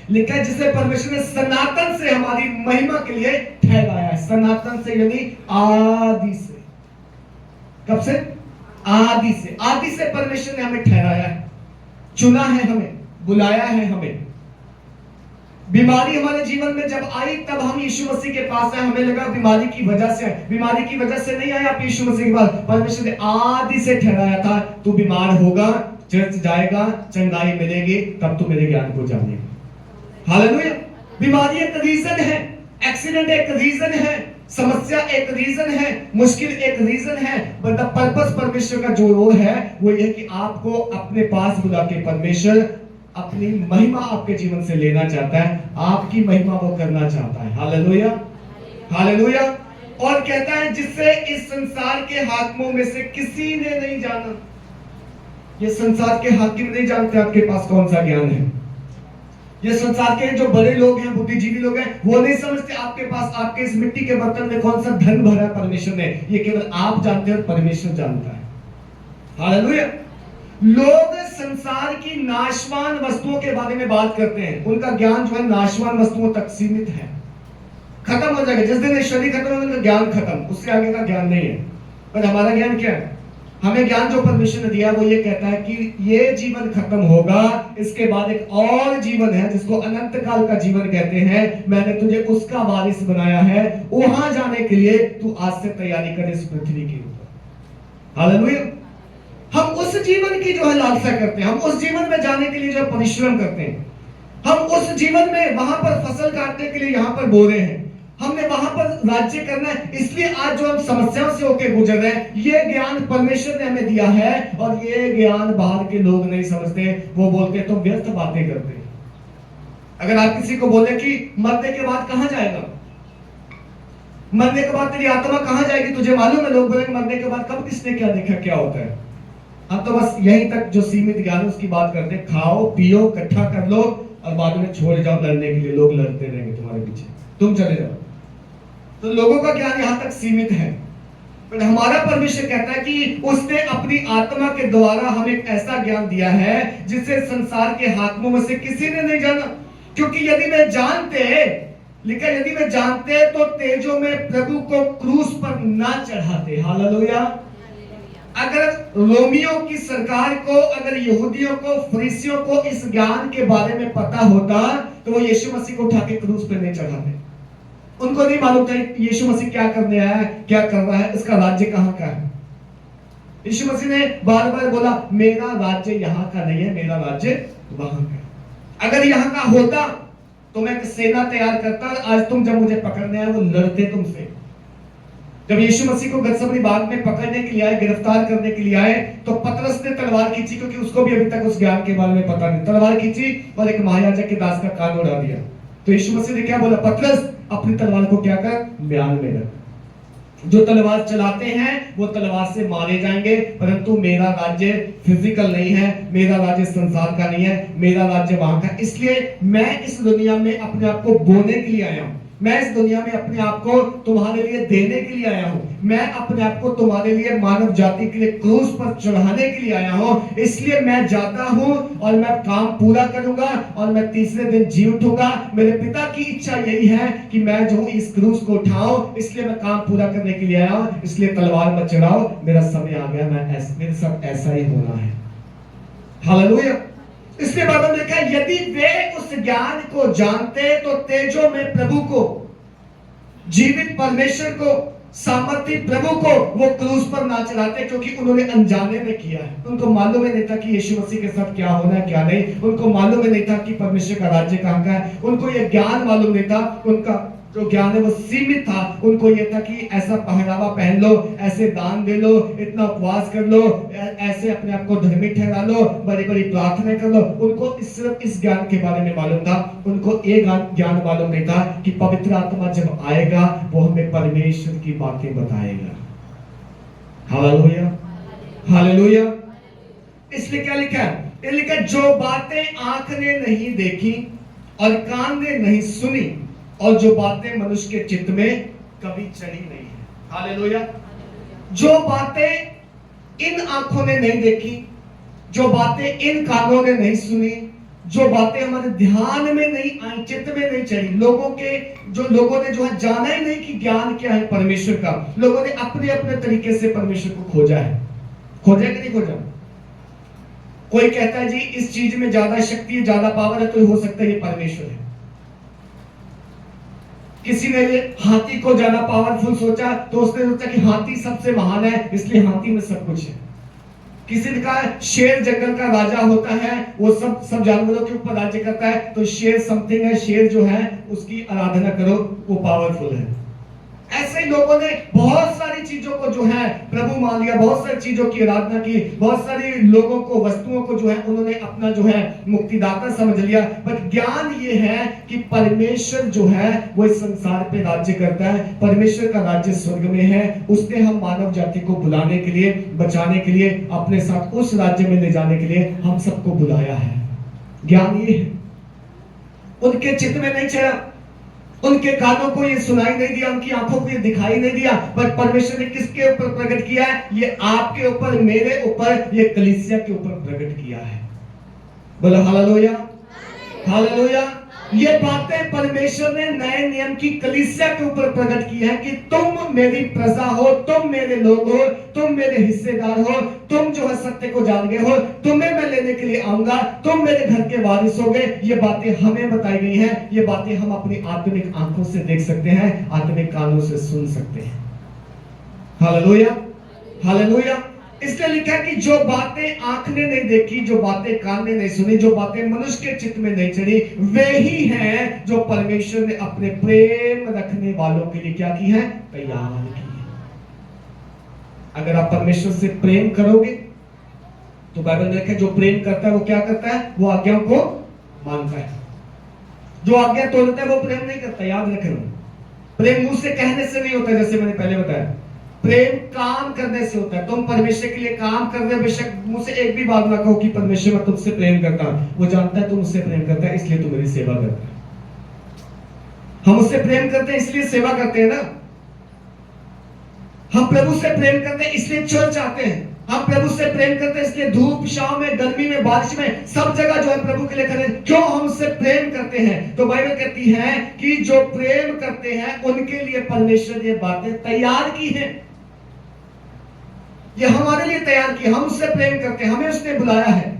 लिखा है जिसे परमेश्वर ने सनातन से हमारी महिमा के लिए ठहराया है। सनातन से यानी आदि से। कब से? आदि से। आदि से परमेश्वर ने हमें ठहराया है, चुना है, हमें बुलाया है। हमें बीमारी हमारे जीवन में जब आई तब हम यीशु मसीह के पास आए। हमें लगा बीमारी की वजह से, बीमारी की वजह से नहीं आए आप यीशु मसीह के पास। परमेश्वर ने आदि से ठहराया था, तू बीमार होगा, चर्च जाएगा, चंगाई मिलेगी, तब तू मेरे ज्ञान को जानेगा। हालेलुया। बीमारी एक रीजन है, एक्सीडेंट एक रीजन है, समस्या एक रीजन है, मुश्किल एक रीजन है, बट द पर्पस परमेश्वर का जो रोल है वो ये कि आपको अपने पास बुला के परमेश्वर अपनी महिमा आपके जीवन से लेना चाहता है, आपकी महिमा वो करना चाहता है। हालेलुया। हालेलुया। और कहता है जिससे इस संसार के हाकिमों में से किसी ने नहीं जाना। ये संसार के हाकिम नहीं जानते आपके पास कौन सा ज्ञान है। ये संसार के जो बड़े लोग हैं, बुद्धिजीवी लोग हैं, वो नहीं समझते आपके पास, आपके इस मिट्टी के बर्तन में कौन सा धन भरा है परमेश्वर ने। ये केवल आप जानते हैं और परमेश्वर जानता है। हालेलुया। लोग संसार की नाशवान वस्तुओं के बारे में बात करते हैं, उनका ज्ञान जो है नाशवान वस्तुओं तक सीमित है, खत्म हो जाएगा। जिस दिन शरीर खत्म होगा उनका ज्ञान खत्म, उससे आगे का ज्ञान नहीं है। पर हमारा ज्ञान क्या है? हमें ज्ञान जो परमेश्वर ने दिया वो ये कहता है कि ये जीवन खत्म होगा, इसके बाद एक और जीवन है जिसको अनंत काल का जीवन कहते हैं। मैंने तुझे उसका वारिस बनाया है, वहां जाने के लिए तू आज से तैयारी कर इस पृथ्वी के ऊपर। हालेलुया। हम उस जीवन की जो है लालसा करते हैं, हम उस जीवन में जाने के लिए जो परिश्रम करते हैं, हम उस जीवन में वहां पर फसल काटने के लिए यहाँ पर बो रहे हैं, हमने वहां पर राज्य करना है। इसलिए आज जो हम समस्याओं से होकर गुजर रहे हैं, ये ज्ञान परमेश्वर ने हमें दिया है, और ये ज्ञान बाहर के लोग नहीं समझते। वो बोलते तुम व्यर्थ बातें करते। अगर आप किसी को बोले कि मरने के बाद कहां जाएगा, मरने के बाद तेरी आत्मा कहां जाएगी, तुझे मालूम है? लोग बोलेंगे मरने के बाद कब किसने क्या देखा, क्या होता है। हम तो बस यहीं तक जो सीमित ज्ञान है उसकी बात करते हैं। खाओ पियो, इकट्ठा कर लो, और बाद में छोड़ जाओ लड़ने के लिए। लोग लड़ते रहेंगे तुम्हारे पीछे, तुम चले जाओ। तो लोगों का ज्ञान यहां तक सीमित है, पर हमारा परमेश्वर कहता है कि उसने अपनी आत्मा के द्वारा हमें एक ऐसा ज्ञान दिया है जिसे संसार के हाकिमों में से किसी ने नहीं जाना। क्योंकि यदि वे जानते, लिखा यदि वे जानते तो तेजों में प्रभु को क्रूस पर ना चढ़ाते। हालेलुया। अगर रोमियों की सरकार को, अगर यहूदियों को, फरीसियों को इस ज्ञान के बारे में पता होता तो वो यीशु मसीह को उठा के क्रूस पे नहीं चढ़ाते। उनको नहीं मालूम था यीशु मसीह क्या करने आया है, क्या कर रहा है, इसका राज्य कहां का है। यीशु मसीह ने बार बार बोला मेरा राज्य यहां का नहीं है, मेरा राज्य वहां का। अगर यहां का होता तो मैं एक सेना तैयार करता। आज तुम जब मुझे पकड़ने आए वो लड़ते तुमसे। जब यीशु मसीह को गतसमनी बाग में पकड़ने के लिए आए, गिरफ्तार करने के लिए आए, तो पतरस ने तलवार खींची, क्योंकि उसको भी अभी तक उस ज्ञान के बारे में पता नहीं। तलवार खींची और एक महायाजक के दास का कान उड़ा दिया। तो यीशु मसीह ने क्या बोला? पतरस अपनी तलवार को क्या कर, म्यान में रख। जो तलवार चलाते हैं वो तलवार से मारे जाएंगे, परंतु मेरा राज्य फिजिकल नहीं है, मेरा राज्य संसार का नहीं है, मेरा राज्य वहां का। इसलिए मैं इस दुनिया में अपने आप को बोने के लिए आया हूं, मैं इस दुनिया में अपने आप को तुम्हारे लिए देने के लिए आया हूं, मैं अपने आप को तुम्हारे लिए मानव जाति के लिए क्रूस पर चढ़ाने के लिए आया हूं। इसलिए मैं जाता हूं और मैं काम पूरा करूंगा और मैं तीसरे दिन जी उठूंगा। मेरे पिता की इच्छा यही है कि मैं जो इस क्रूस को उठाऊं, इसलिए मैं काम पूरा करने के लिए आया हूं। इसलिए तलवार मत चढ़ाओ, मेरा समय आ गया, मेरे साथ ऐसा ही होना है। हालेलुया। इसलिए बाइबल में लिखा है, यदि वे उस ज्ञान को जानते तो तेजों में प्रभु को, जीवित परमेश्वर को, सामर्थी प्रभु को वो क्रूस पर ना चढ़ाते, क्योंकि उन्होंने अनजाने में किया है। उनको मालूम ही नहीं था कि यीशु मसीह के साथ क्या होना है क्या नहीं, उनको मालूम ही नहीं था कि परमेश्वर का राज्य कहां का है, उनको ये ज्ञान मालूम नहीं था। उनका जो ज्ञान है वो सीमित था। उनको ये था कि ऐसा पहनावा पहन लो, ऐसे दान दे लो, इतना उपवास कर लो, ऐसे अपने आप को धर्मी ठहरा लो, बड़ी बड़ी प्रार्थना कर लो। उनको सिर्फ इस ज्ञान के बारे में मालूम था। उनको एक ज्ञान मालूम नहीं था कि पवित्र आत्मा जब आएगा वो हमें परमेश्वर की बातें बताएगा। Hallelujah, hallelujah. इसलिए क्या लिखा है? ये लिखा, जो बातें आंख ने नहीं देखी और कान ने नहीं सुनी और जो बातें मनुष्य के चित्त में कभी चढ़ी नहीं है। हालेलुया। जो बातें इन आंखों ने नहीं देखी, जो बातें इन कानों ने नहीं सुनी, जो बातें हमारे ध्यान में नहीं आई, चित्त में नहीं चढ़ी, लोगों ने जो है जाना ही नहीं कि ज्ञान क्या है परमेश्वर का। लोगों ने अपने अपने तरीके से परमेश्वर को खोजा है। खोजा कि नहीं खोजा? कोई कहता है जी इस चीज में ज्यादा शक्ति है, ज्यादा पावर है, तो हो सकता है ये परमेश्वर है। किसी ने ये हाथी को ज्यादा पावरफुल सोचा, तो उसने सोचा कि हाथी सबसे महान है, इसलिए हाथी में सब कुछ है। किसी ने कहा शेर जंगल का राजा होता है, वो सब जानवरों के ऊपर राज्य करता है, तो शेर समथिंग है, शेर जो है उसकी आराधना करो, वो पावरफुल है। ऐसे ही लोगों ने बहुत सारी चीजों को जो है प्रभु मान लिया, बहुत सारी चीजों की आराधना की, बहुत सारी लोगों को, वस्तुओं को जो है उन्होंने अपना जो है मुक्तिदाता समझ लिया। बट ज्ञान ये है कि परमेश्वर जो है वो इस संसार पे राज्य करता है, परमेश्वर का राज्य स्वर्ग में है। उसने हम मानव जाति को बुलाने के लिए, बचाने के लिए, अपने साथ उस राज्य में ले जाने के लिए हम सबको बुलाया है। ज्ञान ये है। उनके चित्त में नहीं चढ़ा, उनके कानों को ये सुनाई नहीं दिया, उनकी आंखों को ये दिखाई नहीं दिया, बट परमेश्वर ने किसके ऊपर प्रकट किया है? ये आपके ऊपर, मेरे ऊपर, ये कलीसिया के ऊपर प्रकट किया है। बोलो हालेलुया, हालेलुया। ये बातें परमेश्वर ने नए नियम की कलीसिया के ऊपर प्रकट की है कि तुम मेरी प्रजा हो, तुम मेरे लोग हो, तुम मेरे हिस्सेदार हो, तुम जो है सत्य को जान गए हो, तुम्हें मैं लेने के लिए आऊंगा, तुम मेरे घर के वारिस हो गए। ये बातें हमें बताई गई हैं, ये बातें हम अपनी आत्मिक आंखों से देख सकते हैं, आत्मिक कानों से सुन सकते हैं। Hallelujah, hallelujah. इसलिए लिखा है कि जो बातें आंख ने नहीं देखी, जो बातें कान ने नहीं सुनी, जो बातें मनुष्य के चित्त में नहीं चढ़ी, वे ही हैं जो परमेश्वर ने अपने प्रेम रखने वालों के लिए क्या की है? तैयार की है। अगर आप परमेश्वर से प्रेम करोगे तो बाइबल में लिखा है जो प्रेम करता है वो क्या करता है? वो आज्ञाओं को मानता है। जो आज्ञा तोड़ता है वो प्रेम नहीं करता। याद रखना, प्रेम मुंह से कहने से नहीं होता, जैसे मैंने पहले बताया। प्रेम काम करने से होता है। तुम परमेश्वर के लिए काम कर रहे हो, बेशक मुंह से एक भी बात ना कहो कि परमेश्वर मैं तुमसे प्रेम करता हूं, वो जानता है तुम उससे प्रेम करता है, इसलिए तुम मेरी सेवा करता है। हम उससे प्रेम करते हैं इसलिए सेवा करते हैं ना। हम प्रभु से प्रेम करते हैं इसलिए चर्च आते हैं। हम प्रभु से प्रेम करते हैं इसलिए धूप छांव में, गर्मी में, बारिश में, सब जगह जो है प्रभु के लिए खड़े। क्यों हम उससे प्रेम करते हैं? तो बाइबल कहती है कि जो प्रेम करते हैं उनके लिए परमेश्वर ये बातें तैयार की हैं। ये हमारे लिए तैयार की, हम उससे प्रेम करते हैं, हमें उसने बुलाया है।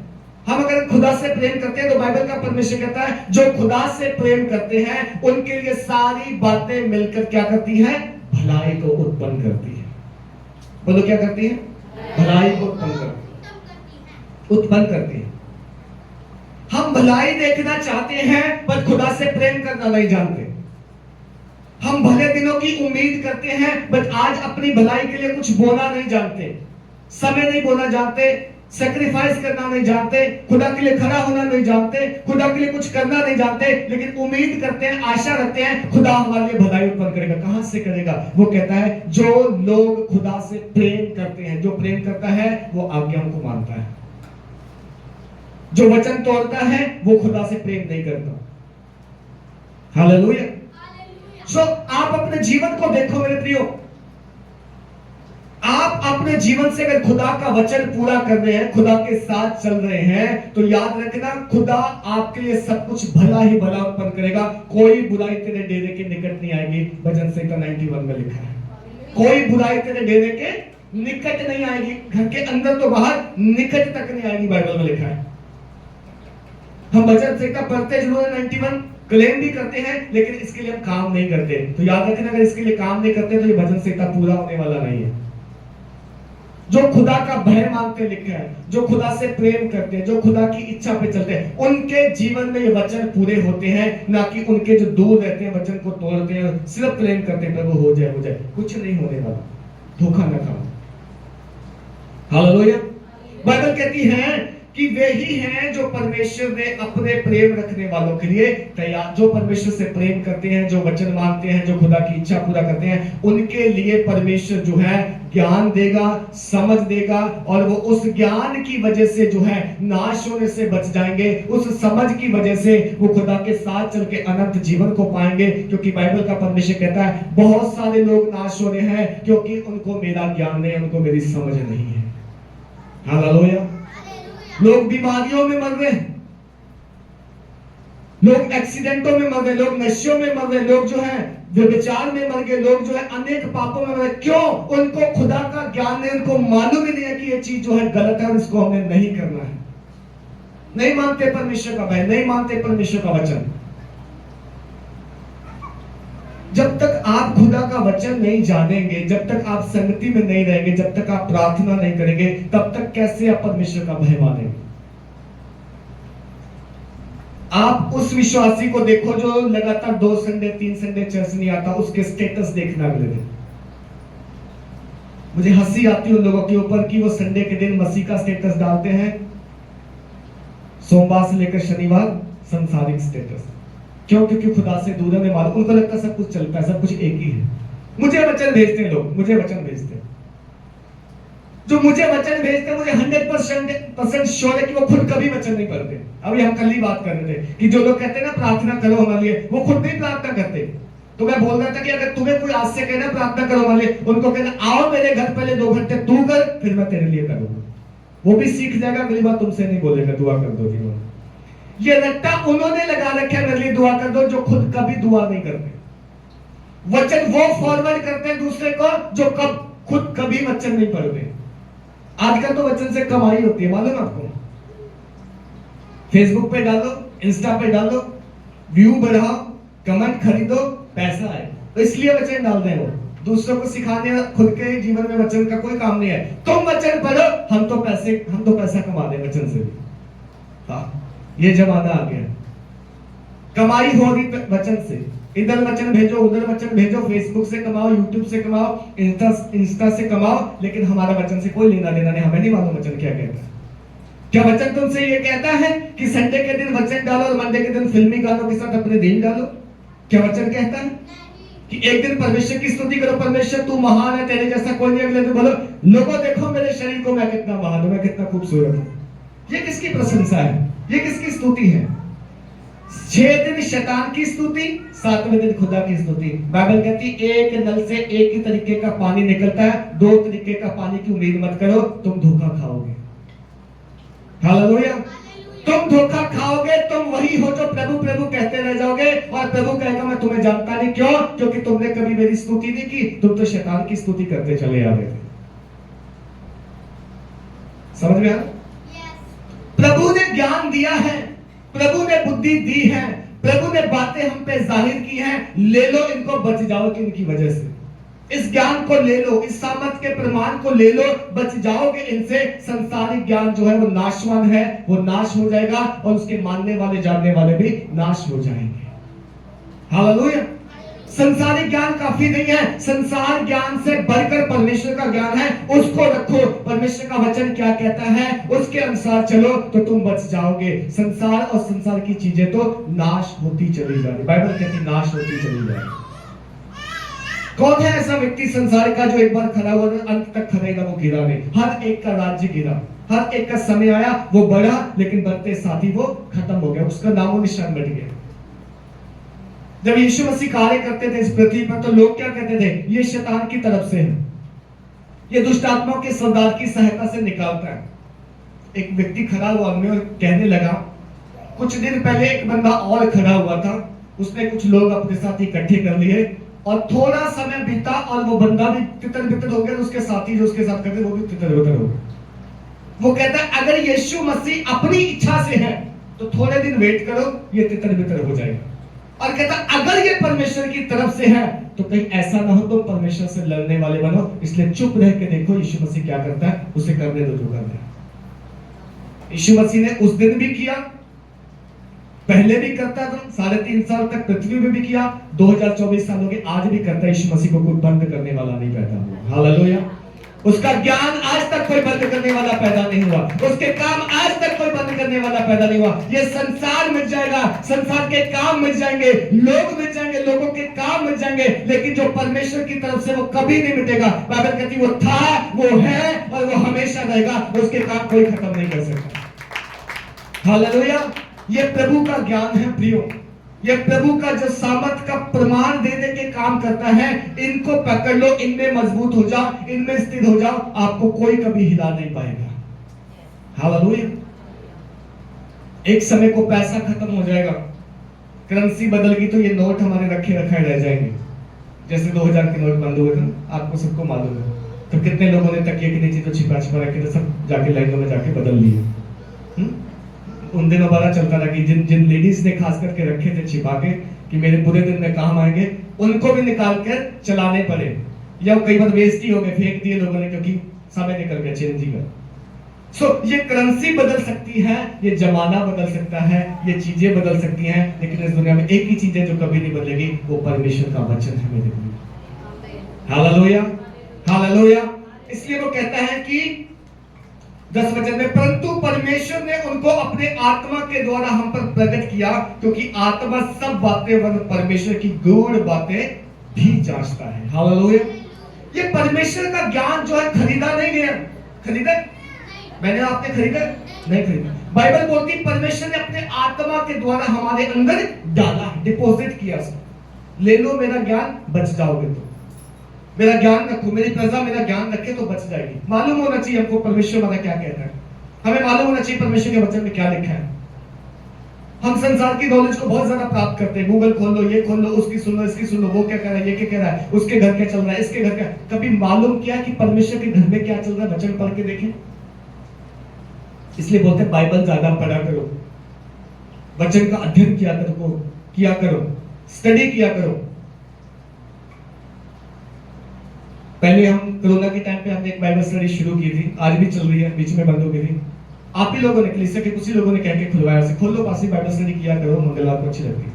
हम अगर खुदा से प्रेम करते हैं तो बाइबल का परमेश्वर कहता है जो खुदा से प्रेम करते हैं उनके लिए सारी बातें मिलकर क्या करती हैं? भलाई को उत्पन्न करती है। बोलो क्या करती है? भलाई को उत्पन्न करती है। हम भलाई देखना चाहते हैं पर खुदा से प्रेम करना नहीं जानते। हम भले दिनों की उम्मीद करते हैं बट आज अपनी भलाई के लिए कुछ बोना नहीं जानते, समय नहीं बोना जानते, सेक्रीफाइस करना नहीं जानते, खुदा के लिए खड़ा होना नहीं जानते, खुदा के लिए कुछ करना नहीं जानते, लेकिन उम्मीद करते हैं, आशा रखते हैं खुदा हमारे लिए भलाई उत्पन्न करेगा। कहां से करेगा? वो कहता है जो लोग खुदा से प्रेम करते हैं, जो प्रेम करता है वो आज्ञाओं को मानता है। जो वचन तोड़ता है वो खुदा से प्रेम नहीं करता। हालेलुया। सो आप अपने जीवन को देखो मेरे प्रियो, आप अपने जीवन से अगर खुदा का वचन पूरा कर रहे हैं, खुदा के साथ चल रहे हैं, तो याद रखना खुदा आपके लिए सब कुछ भला ही भला उत्पन्न करेगा। कोई बुराई तेरे डेरे के निकट नहीं आएगी। भजन संहिता 91 में लिखा है, कोई बुराई तेरे डेरे के निकट नहीं आएगी। घर के अंदर तो बाहर निकट तक नहीं आएगी, बाइबल में लिखा है। हम भजन संहिता पढ़ते जरूर है, 91 क्लेम भी करते हैं, लेकिन इसके लिए हम काम नहीं करते। तो याद रखना अगर इसके लिए काम नहीं करते तो ये भजन संहिता पूरा होने वाला नहीं है। जो खुदा का भय मानते लिखे हैं, जो खुदा से प्रेम करते हैं, जो खुदा की इच्छा पे चलते हैं, उनके जीवन में ये वचन पूरे होते हैं। ना कि उनके जो दूर रहते हैं, वचन को तोड़ते हैं, सिर्फ प्रेम करते हैं, प्रभु हो जाए हो जाए, कुछ नहीं होने वाला। धोखा न खाओ। हालेलुया। बाइबल कहती है कि वे ही हैं जो परमेश्वर ने अपने प्रेम रखने वालों के लिए तैयार, जो परमेश्वर से प्रेम करते हैं, जो वचन मानते हैं, जो खुदा की इच्छा पूरा करते हैं, उनके लिए परमेश्वर जो है ज्ञान देगा, समझ देगा, और वो उस ज्ञान की वजह से जो है नाश होने से बच जाएंगे। उस समझ की वजह से वो खुदा के साथ चल के अनंत जीवन को पाएंगे। क्योंकि बाइबल का परमेश्वर कहता है बहुत सारे लोग नाश हो रहे हैं क्योंकि उनको मेरा ज्ञान नहीं, उनको मेरी समझ नहीं है। हालेलुया। लोग बीमारियों में मर रहे हैं, लोग एक्सीडेंटों में मर गए, लोग नशों में मर गए, लोग जो है व्यभिचार में मर गए, लोग जो है अनेक पापों में मर गए। क्यों? उनको खुदा का ज्ञान नहीं, उनको मालूम ही नहीं है कि ये चीज जो है गलत है और इसको हमें नहीं करना है। नहीं मानते परमेश्वर का भय, नहीं मानते परमेश्वर का वचन। जब तक आप खुदा का वचन नहीं जानेंगे, जब तक आप संगति में नहीं रहेंगे, जब तक आप प्रार्थना नहीं करेंगे, तब तक कैसे आप परमेश्वर का भय मानेंगे? आप उस विश्वासी को देखो जो लगातार 2 संडे 3 संडे चर्च नहीं आता, उसके स्टेटस देखना अगले दिन। मुझे हंसी आती है उन लोगों के ऊपर कि वो संडे के दिन मसीह का स्टेटस डालते हैं, सोमवार से लेकर शनिवार संसारिक स्टेटस। क्यों? क्योंकि खुदा से दूर है, मालूम, उनको लगता है सब कुछ चलता है, सब कुछ एक ही है। मुझे वचन भेजते हैं लोग, मुझे वचन भेजते हैं, जो मुझे वचन भेजते हैं, मुझे 100% श्योर है कि वो खुद कभी वचन नहीं पढ़ते। अभी हम कल ही बात कर रहे थे कि जो लोग कहते हैं ना प्रार्थना करो हमारे लिए, वो खुद नहीं प्रार्थना करते। तो मैं बोल रहा था कि अगर तुम्हें कोई आज से कहना प्रार्थना करो हमारे लिए, उनको कहना आओ मेरे घर पहले 2 घंटे तू कर, फिर मैं तेरे लिए करूंगा। वो भी सीख जाएगा, अगली बार तुमसे नहीं बोलेगा दुआ कर दो जी। ये रट्टा उन्होंने लगा रखा है, मेरे लिए दुआ कर दो, जो खुद कभी दुआ नहीं करते। वचन वो फॉरवर्ड करते हैं दूसरे को जो खुद कभी वचन नहीं पढ़ते। आजकल तो वचन से कमाई होती है, मालूम आपको? फेसबुक पे डालो, इंस्टा पे डालो, व्यू बढ़ाओ, कमेंट खरीदो, पैसा है। तो इसलिए वचन डालते हैं वो, दूसरों को सिखाने, खुद के जीवन में वचन का कोई काम नहीं है। तुम वचन पढ़ो, हम तो पैसा कमा दे वचन से भी। हाँ, ये जमाना आ गया, कमाई हो रही वचन से। इधर वचन भेजो, उधर वचन भेजो, फेसबुक से कमाओ, यूट्यूब से कमाओ, इंस्टा से कमाओ, लेकिन हमारा वचन से कोई लेना देना नहीं। हमें नहीं मालूम वचन क्या कहता है। क्या वचन तुमसे ये कहता है कि संडे के दिन वचन डालो और मंडे के दिन फिल्मी गानों के साथ अपने दिन डालो? क्या वचन कहता है कि एक दिन परमेश्वर की स्तुति करो, परमेश्वर तू महान है, तेरे जैसा कोई नहीं। अगले दिन बोलो लोगों देखो मेरे शरीर को, मैं कितना महान हूं, मैं कितना खूबसूरत हूं। ये किसकी प्रशंसा है? ये किसकी स्तुति है? 6 दिन शैतान की स्तुति, 7वें दिन खुदा की स्तुति। बाइबल कहती है एक नल से एक ही तरीके का पानी निकलता है, 2 तरीके का पानी की उम्मीद मत करो, तुम धोखा खाओगे। हालेलुया। तुम धोखा खाओगे, तुम वही हो जो प्रभु प्रभु कहते रह जाओगे, और प्रभु कहेगा मैं तुम्हें जानता नहीं। क्यों? क्योंकि तुमने कभी मेरी स्तुति नहीं की, तुम तो शैतान की स्तुति करते चले आ रहे थे। समझ में आया? प्रभु ने ज्ञान दिया है, प्रभु ने बुद्धि दी है, प्रभु ने बातें हम पे जाहिर की हैं। ले लो इनको, बच जाओगे इनकी वजह से। इस ज्ञान को ले लो, इस सामर्थ के प्रमाण को ले लो, बच जाओगे इनसे। संसारिक ज्ञान जो है वो नाशवान है, वो नाश हो जाएगा, और उसके मानने वाले जानने वाले भी नाश हो जाएंगे। हालेलुया। संसारिक ज्ञान काफी नहीं है, संसार ज्ञान से बढ़कर परमेश्वर का ज्ञान है, उसको रखो। परमेश्वर का वचन क्या कहता है उसके अनुसार चलो तो तुम बच जाओगे। संसार और संसार की चीजें तो नाश होती चली जा रही, बाइबल कहती नाश होती चली जा रही। कौन है ऐसा व्यक्ति संसार का जो एक बार खड़ा हुआ अंत तक खड़ेगा? वो गिरा नहीं। हर एक का राज्य गिरा, हर एक का समय आया, वो बढ़ा, लेकिन बढ़ते साथ ही वो खत्म हो गया, उसका नामो निशान मिट गया। जब यीशु मसीह कार्य करते थे इस पृथ्वी पर तो लोग क्या कहते थे? ये शैतान की तरफ से है, ये दुष्ट आत्माओं के सरदार की सहायता से निकालता है। एक व्यक्ति खड़ा हुआ उनमें और कहने लगा, कुछ दिन पहले एक बंदा और खड़ा हुआ था, उसने कुछ लोग अपने साथ इकट्ठे कर लिए और थोड़ा समय बीता और वो बंदा भी तितर बितर हो गया, उसके साथी जो उसके साथ करते वो भी तितर बितर हो गए। वो कहता है अगर यीशु मसीह अपनी इच्छा से है तो थोड़े दिन वेट करो, ये तितर बितर हो जाएगा। और कहता अगर ये परमेश्वर की तरफ से है तो कहीं ऐसा ना हो तो परमेश्वर से लड़ने वाले बनो, इसलिए चुप रह के देखो यीशु मसीह क्या करता है, उसे करने दो जो करना है। यीशु मसीह ने उस दिन भी किया, पहले भी करता था, 3.5 साल तक पृथ्वी में भी किया, 2024 साल हो गए, आज भी करता है। यीशु मसीह को कोई बंद करने वाला नहीं पैदा हुआ। हालेलुया। उसका ज्ञान आज तक कोई बंद करने वाला पैदा नहीं हुआ, उसके काम आज तक कोई बंद करने वाला पैदा नहीं हुआ। ये संसार मिट जाएगा, संसार के काम मिट जाएंगे, लोग मिट जाएंगे, लोगों के काम मिट जाएंगे, लेकिन जो परमेश्वर की तरफ से वो कभी नहीं मिटेगा। बाइबल कहती है वो था, वो है और वो हमेशा रहेगा, उसके काम कोई खत्म नहीं कर सकता। हालेलुया। ये प्रभु का ज्ञान है प्रियो, ये प्रभु का जो सामर्थ का प्रमाण देने के काम करता है। इनको पकड़ लो, इनमें मजबूत हो जाओ, इनमें स्थिर हो जाओ, आपको कोई कभी हिला नहीं पाएगा। हालेलुया। एक समय को पैसा खत्म हो जाएगा, करेंसी बदल गई तो ये नोट हमारे रखे रखाए रह जाएंगे। जैसे 2000 के नोट बंद हुए थे, आपको सबको मालूम है, तो कितने लोगों ने तकिए के नीचे तो छिपा छिपा रखे थे, सब जाके लाइनों में जाके बदल लिए। उन दिनों बड़ा चलता था कि जिन लेडीज ने खास करके रखे थे छिपा के कि मेरे बुरे दिन में काम आएंगे, उनको भी निकाल कर चलाने पड़े, या कई बार बेइज्जती हो गए, फेंक दिए लोगों ने क्योंकि समय निकल गया चेंज ही का। ये करेंसी बदल सकती है, ये जमाना बदल सकता है, ये चीजें बदल सकती हैं, लेकिन इस दुनिया में एक ही चीज है जो कभी नहीं बदलेगी, वो परमेश्वर का वचन है मेरे लिए। Hallelujah, hallelujah. इसलिए वो कहता है कि 10 वचन में, परंतु परमेश्वर ने उनको अपने आत्मा के द्वारा हम पर प्रकट किया, क्योंकि आत्मा सब बातें वरन परमेश्वर की गूढ़ बातें भी जांचता है। हालेलुया। ये परमेश्वर का ज्ञान जो है खरीदा नहीं गया, खरीदा मैंने आपने खरीदा नहीं खरीदा। बाइबल बोलती परमेश्वर ने अपने आत्मा के द्वारा हमारे अंदर डाला, डिपॉजिट किया। ले लो मेरा ज्ञान, बच जाओगे। तो मेरा ज्ञान रखो, मेरी प्रजा मेरा ज्ञान रखे तो बच जाएगी। मालूम होना चाहिए हमको परमेश्वर हमारा क्या कहता है, हमें मालूम होना चाहिए परमेश्वर के वचन में क्या लिखा है। हम संसार की नॉलेज को बहुत ज्यादा प्राप्त करते हैं, गूगल खोल लो, ये खोल लो, उसकी सुन लो, इसकी सुन लो, वो क्या कह रहा है, ये क्या कह रहा है, उसके घर क्या चल रहा है, इसके घर क्या। कभी मालूम किया कि परमेश्वर के घर में क्या चल रहा है? वचन पढ़ के देखें। इसलिए बोलते हैं बाइबल ज्यादा पढ़ा करो, वचन का अध्ययन किया करो, स्टडी किया करो। पहले हम कोरोना के टाइम पे हमने एक बाइबल स्टडी शुरू की थी, आज भी चल रही है, बीच में बंद हो गई थी। आप ही लोगों ने, कलीसिया के कुछ ही लोगों ने कह के खुलवाया, उसे खोल लो, पास ही बाइबल स्टडी किया करो, मंगलवार को अच्छी लगती है।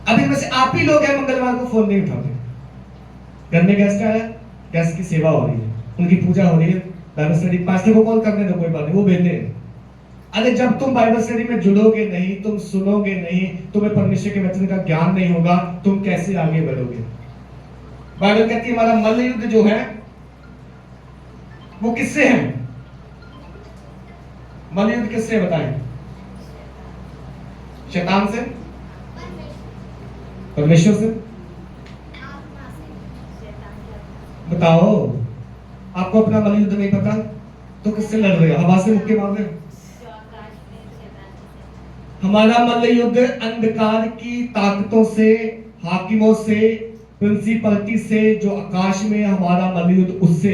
अभी में से आप ही लोग हैं मंगलवार को फोन नहीं उठाते। घर में गेस्ट आया, गेस्ट की सेवा हो रही है, उनकी पूजा हो रही है, बाइबल स्टडी पास्टर को कॉल करने दो, कोई बात नहीं, वो बेले हैं। अरे जब तुम बाइबल स्टडी में जुड़ोगे नहीं, तुम सुनोगे नहीं, तुम्हें परमेश्वर के वचन का ज्ञान नहीं होगा, तुम कैसे आगे बढ़ोगे? बाइबल कहती है हमारा मल्ल युद्ध जो है वो किससे है? मल्ल युद्ध किससे बताएं? शैतान से, परमेश्वर से? बताओ, आपको अपना मल्ल युद्ध नहीं पता तो किससे लड़ रहे हो? हवा से मुक्के मार रहे हो? हमारा मल्ल युद्ध अंधकार की ताकतों से, हाकिमों से, प्रिंसिपलिटी से, जो आकाश में हमारा मल्ल युद्ध उससे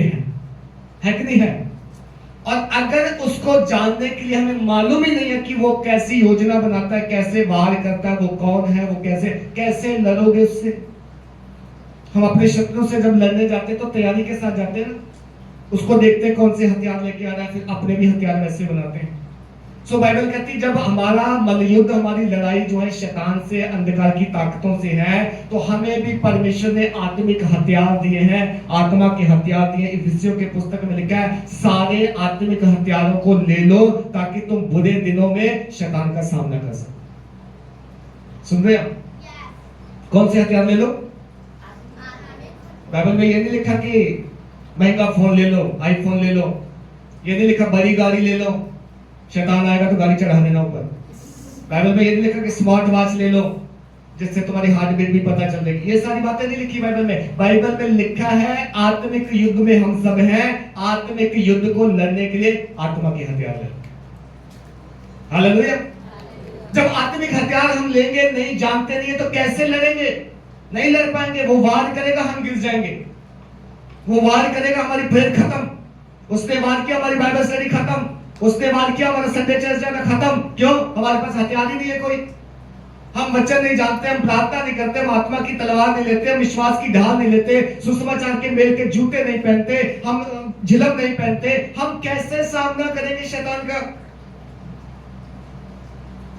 है कि नहीं है? और अगर उसको जानने के लिए हमें मालूम ही नहीं है कि वो कैसी योजना बनाता है, कैसे वार करता है, वो कौन है, वो कैसे लड़ोगे उससे? हम अपने शत्रुओं से जब लड़ने जाते हैं तो तैयारी के साथ जाते हैं ना, उसको देखते हैं कौन से हथियार लेके आ रहा है, फिर अपने भी हथियार वैसे बनाते हैं। सो बाइबल कहती है जब हमारा मलयुद्ध, हमारी लड़ाई जो है शैतान से, अंधकार की ताकतों से है, तो हमें भी परमेश्वर ने आत्मिक हथियार दिए हैं, आत्मा के हथियार दिए। इफिसियों के पुस्तक में लिखा है सारे आत्मिक हथियारों को ले लो ताकि तुम बुरे दिनों में शैतान का सामना कर सको। सुन रहे हैं? कौन से हथियार ले लो? बाइबल में ये नहीं लिखा कि महंगा फोन ले लो, आईफोन ले लो, ये नहीं लिखा बड़ी गाड़ी ले लो, शैतान आएगा तो गाड़ी चढ़ा देना ऊपर। बाइबल में ये नहीं लिखा कि स्मार्ट वॉच ले लो जिससे तुम्हारी हार्ट बीट भी पता चल जाएगी। ये सारी बातें नहीं लिखी बाइबल में। बाइबल में लिखा है आत्मिक युद्ध में हम सब हैं, आत्मिक युद्ध को लड़ने के लिए आत्मा के हथियार लें। हालेलुया। जब आत्मिक हथियार हम लेंगे, नहीं जानते नहीं है तो कैसे लड़ेंगे? नहीं लड़ पाएंगे। वो वार करेगा, हम गिर जाएंगे। वो वार करेगा, हमारी प्रेयर खत्म। उसने वार किया, हमारी बाइबल स्टडी खत्म। उसने वार किया, हमारा संडे चर्च जाना खत्म। क्यों? हमारे पास हथियार ही नहीं है कोई। हम वचन नहीं जानते, हम प्रार्थना नहीं करते, हम आत्मा की तलवार नहीं लेते, हम विश्वास की ढाल नहीं लेते, सुसमाचार के मेल के जूते नहीं पहनते, हम झिलम नहीं पहनते। हम कैसे सामना करेंगे शैतान का?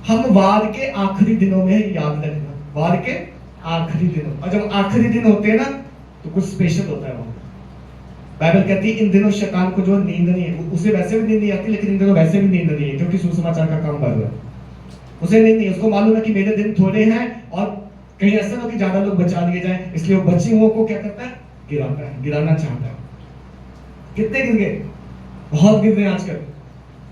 हम वार के आखिरी दिनों में, याद रखना, वार के आखिरी दिनों। और जब आखिरी दिन होते हैं ना तो कुछ स्पेशल होता है वहां। बाइबल कहती है इन दिनों शैतान को जो नींद नहीं है, उसे वैसे भी नींद नहीं आती, लेकिन इन दिनों वैसे भी नींद नहीं है क्योंकि सुसमाचार का काम कर रहा है। उसे नींद नहीं, उसको मालूम है कि मेरे दिन थोड़े हैं और कहीं ऐसा ना कि ज्यादा लोग बचा लिए जाएं, इसलिए वो बचे हुओं को क्या करता है? गिराता है, गिराना चाहता है। कितने गिर गए? बहुत गिर रहे हैं आजकल।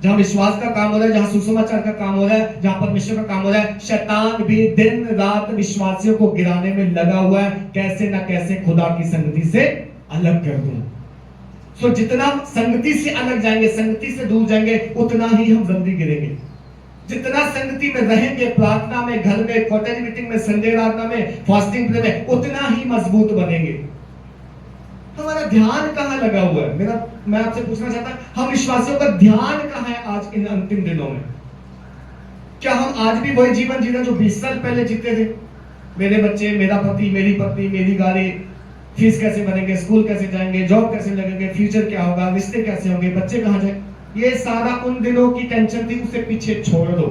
जहां विश्वास का काम हो रहा है, जहां सुसमाचार का काम हो रहा है, जहां परमेश्वर का काम हो रहा है, शैतान भी दिन रात विश्वासियों को गिराने में लगा हुआ है। कैसे ना कैसे खुदा की संगति से अलग कर दूं। सो जितना संगति से अलग जाएंगे, संगति से दूर जाएंगे, उतना ही हम जल्दी गिरेंगे। जितना संगति में रहेंगे, प्रार्थना में, घर में, क्वार्टरली मीटिंग में, संडे आराधना में, फास्टिंग प्रे में, उतना ही मजबूत बनेंगे। हमारा ध्यान कहाँ लगा हुआ है? मैं आपसे पूछना चाहता हूं, हम विश्वासियों का ध्यान कहाँ है आज इन अंतिम दिनों में? क्या हम आज भी वही जीवन जी रहे जो 20 साल पहले जीते थे? मेरे बच्चे, मेरा पति, मेरी पत्नी, मेरी गाड़ी, फीस कैसे बनेंगे, स्कूल कैसे जाएंगे, जॉब कैसे लगेंगे, फ्यूचर क्या होगा, रिश्ते कैसे होंगे, बच्चे कहाँ जाए? ये सारा उन दिनों की टेंशन थी, उसे पीछे छोड़ दो।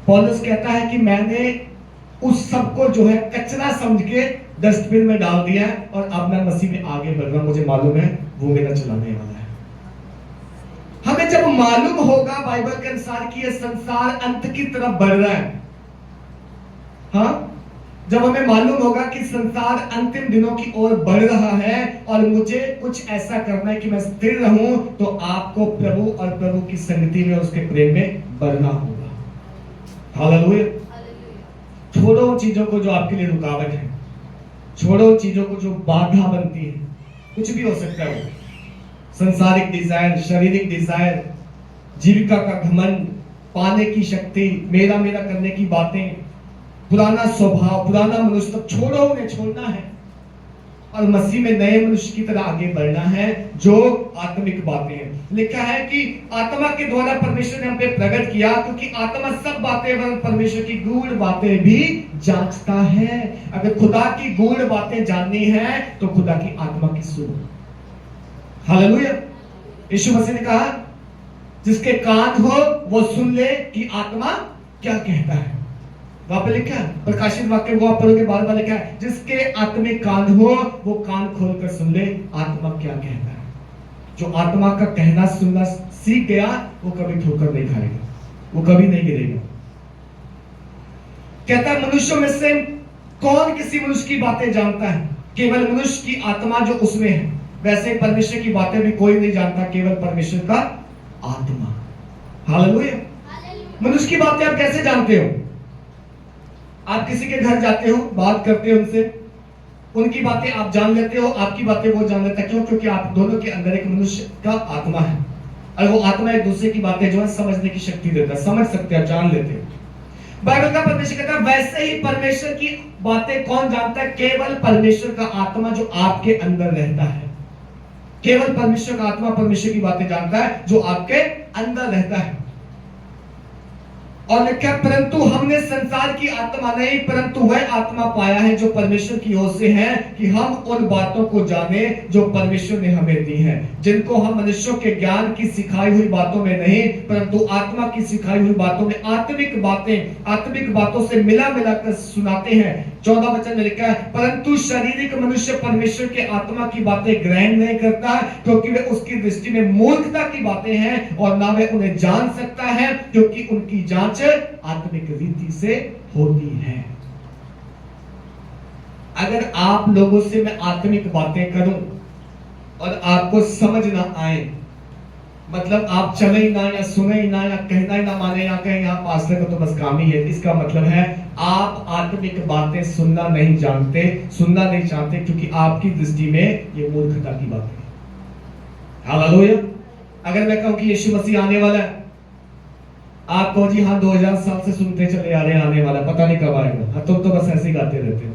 पौलुस कहता है कि मैंने उस सब को जो है कचरा समझ के डस्टबिन में डाल दिया है और अब मैं मसीह में आगे बढ़ रहा हूं। मुझे मालूम है वो मेरा चलाने वाला है। हमें जब मालूम होगा बाइबल के अनुसार कि ये संसार अंत की तरफ बढ़ रहा है, हाँ, जब हमें मालूम होगा कि संसार अंतिम दिनों की ओर बढ़ रहा है और मुझे कुछ ऐसा करना है कि मैं स्थिर रहूं, तो आपको प्रभु और प्रभु की संगति में, उसके प्रेम में बढ़ना होगा। हालेलुया। छोड़ो उन चीजों को जो आपके लिए रुकावट है, छोड़ो उन चीजों को जो बाधा बनती है। कुछ भी हो सकता है वो, संसारिक डिजायर, शारीरिक डिजायर, जीविका का घमंड, पाने की शक्ति, मेरा मेरा करने की बातें, पुराना स्वभाव, पुराना मनुष्य, सब छोड़ो, उन्हें छोड़ना है और मसीह में नए मनुष्य की तरह आगे बढ़ना है जो आत्मिक बातें हैं। लिखा है कि आत्मा के द्वारा परमेश्वर ने हम पे प्रकट किया, क्योंकि आत्मा सब बातें व परमेश्वर की गूढ़ बातें भी जांचता है। अगर खुदा की गूढ़ बातें जाननी है तो खुदा की आत्मा की सुनो। हालेलुया। यीशु मसीह ने कहा जिसके कान हो वो सुन ले कि आत्मा क्या कहता है। वहां पे लिखा है, प्रकाशित वाक्य वो आप पढ़ोगे, बार बार लिखा है, जिसके आत्मिक कान हो वो कान खोलकर सुन ले आत्मा क्या कहता है। जो आत्मा का कहना सुनना सीख गया वो कभी ठोकर नहीं खाएगा, वो कभी नहीं गिरेगा। कहता है मनुष्यों में से कौन किसी मनुष्य की बातें जानता है? केवल मनुष्य की आत्मा जो उसमें है। वैसे परमेश्वर की बातें भी कोई नहीं जानता, केवल परमेश्वर का आत्मा। हालेलुया। मनुष्य की बातें आप कैसे जानते हो? आप किसी के घर जाते हो, बात करते हो उनसे, उनकी बातें आप जान लेते हो, आपकी बातें वो जान लेता है। क्यों? क्योंकि आप दोनों के अंदर एक मनुष्य का आत्मा है और वो आत्मा एक दूसरे की बातें जो है समझने की शक्ति देता है, समझ सकते हैं, जान लेते हो। बाइबल का परमेश्वर कहता है वैसे ही परमेश्वर की बातें कौन जानता है? केवल परमेश्वर का आत्मा जो आपके अंदर रहता है। केवल परमेश्वर का आत्मा परमेश्वर की बातें जानता है जो आपके अंदर रहता है। और लिखा परंतु हमने संसार की आत्मा नहीं परंतु वह आत्मा पाया है जो परमेश्वर की ओर से है कि हम उन बातों को जाने जो परमेश्वर ने हमें दी है, जिनको हम मनुष्यों के ज्ञान की सिखाई हुई बातों में नहीं परंतु आत्मा की सिखाई हुई बातों में आत्मिक बातों से मिला कर सुनाते हैं। 14 वचन में लिखा है परंतु शारीरिक मनुष्य परमेश्वर के आत्मा की बातें ग्रहण नहीं करता क्योंकि वे उसकी दृष्टि में मूर्खता की बातें हैं और ना वे उन्हें जान सकता है क्योंकि उनकी जांच आत्मिक रीति से होती है। अगर आप लोगों से मैं आत्मिक बातें करूं और आपको समझ ना आए, मतलब आप चले ही ना या सुने ही ना या कहना ही ना माने या कहें यहाँ पास्टर का तो बस काम ही है, इसका मतलब है आप आत्मिक बातें सुनना नहीं जानते, सुनना नहीं चाहते क्योंकि आपकी दृष्टि में ये मूर्खता की बातें हैं। हालेलुया। अगर मैं कहूं कि यीशु मसीह आने वाला है, आप कहो जी हाँ 2000 साल से सुनते चले आ रहे हैं आने वाला, पता नहीं कब आएगा, हाँ तो बस ऐसे ही गाते रहते हो।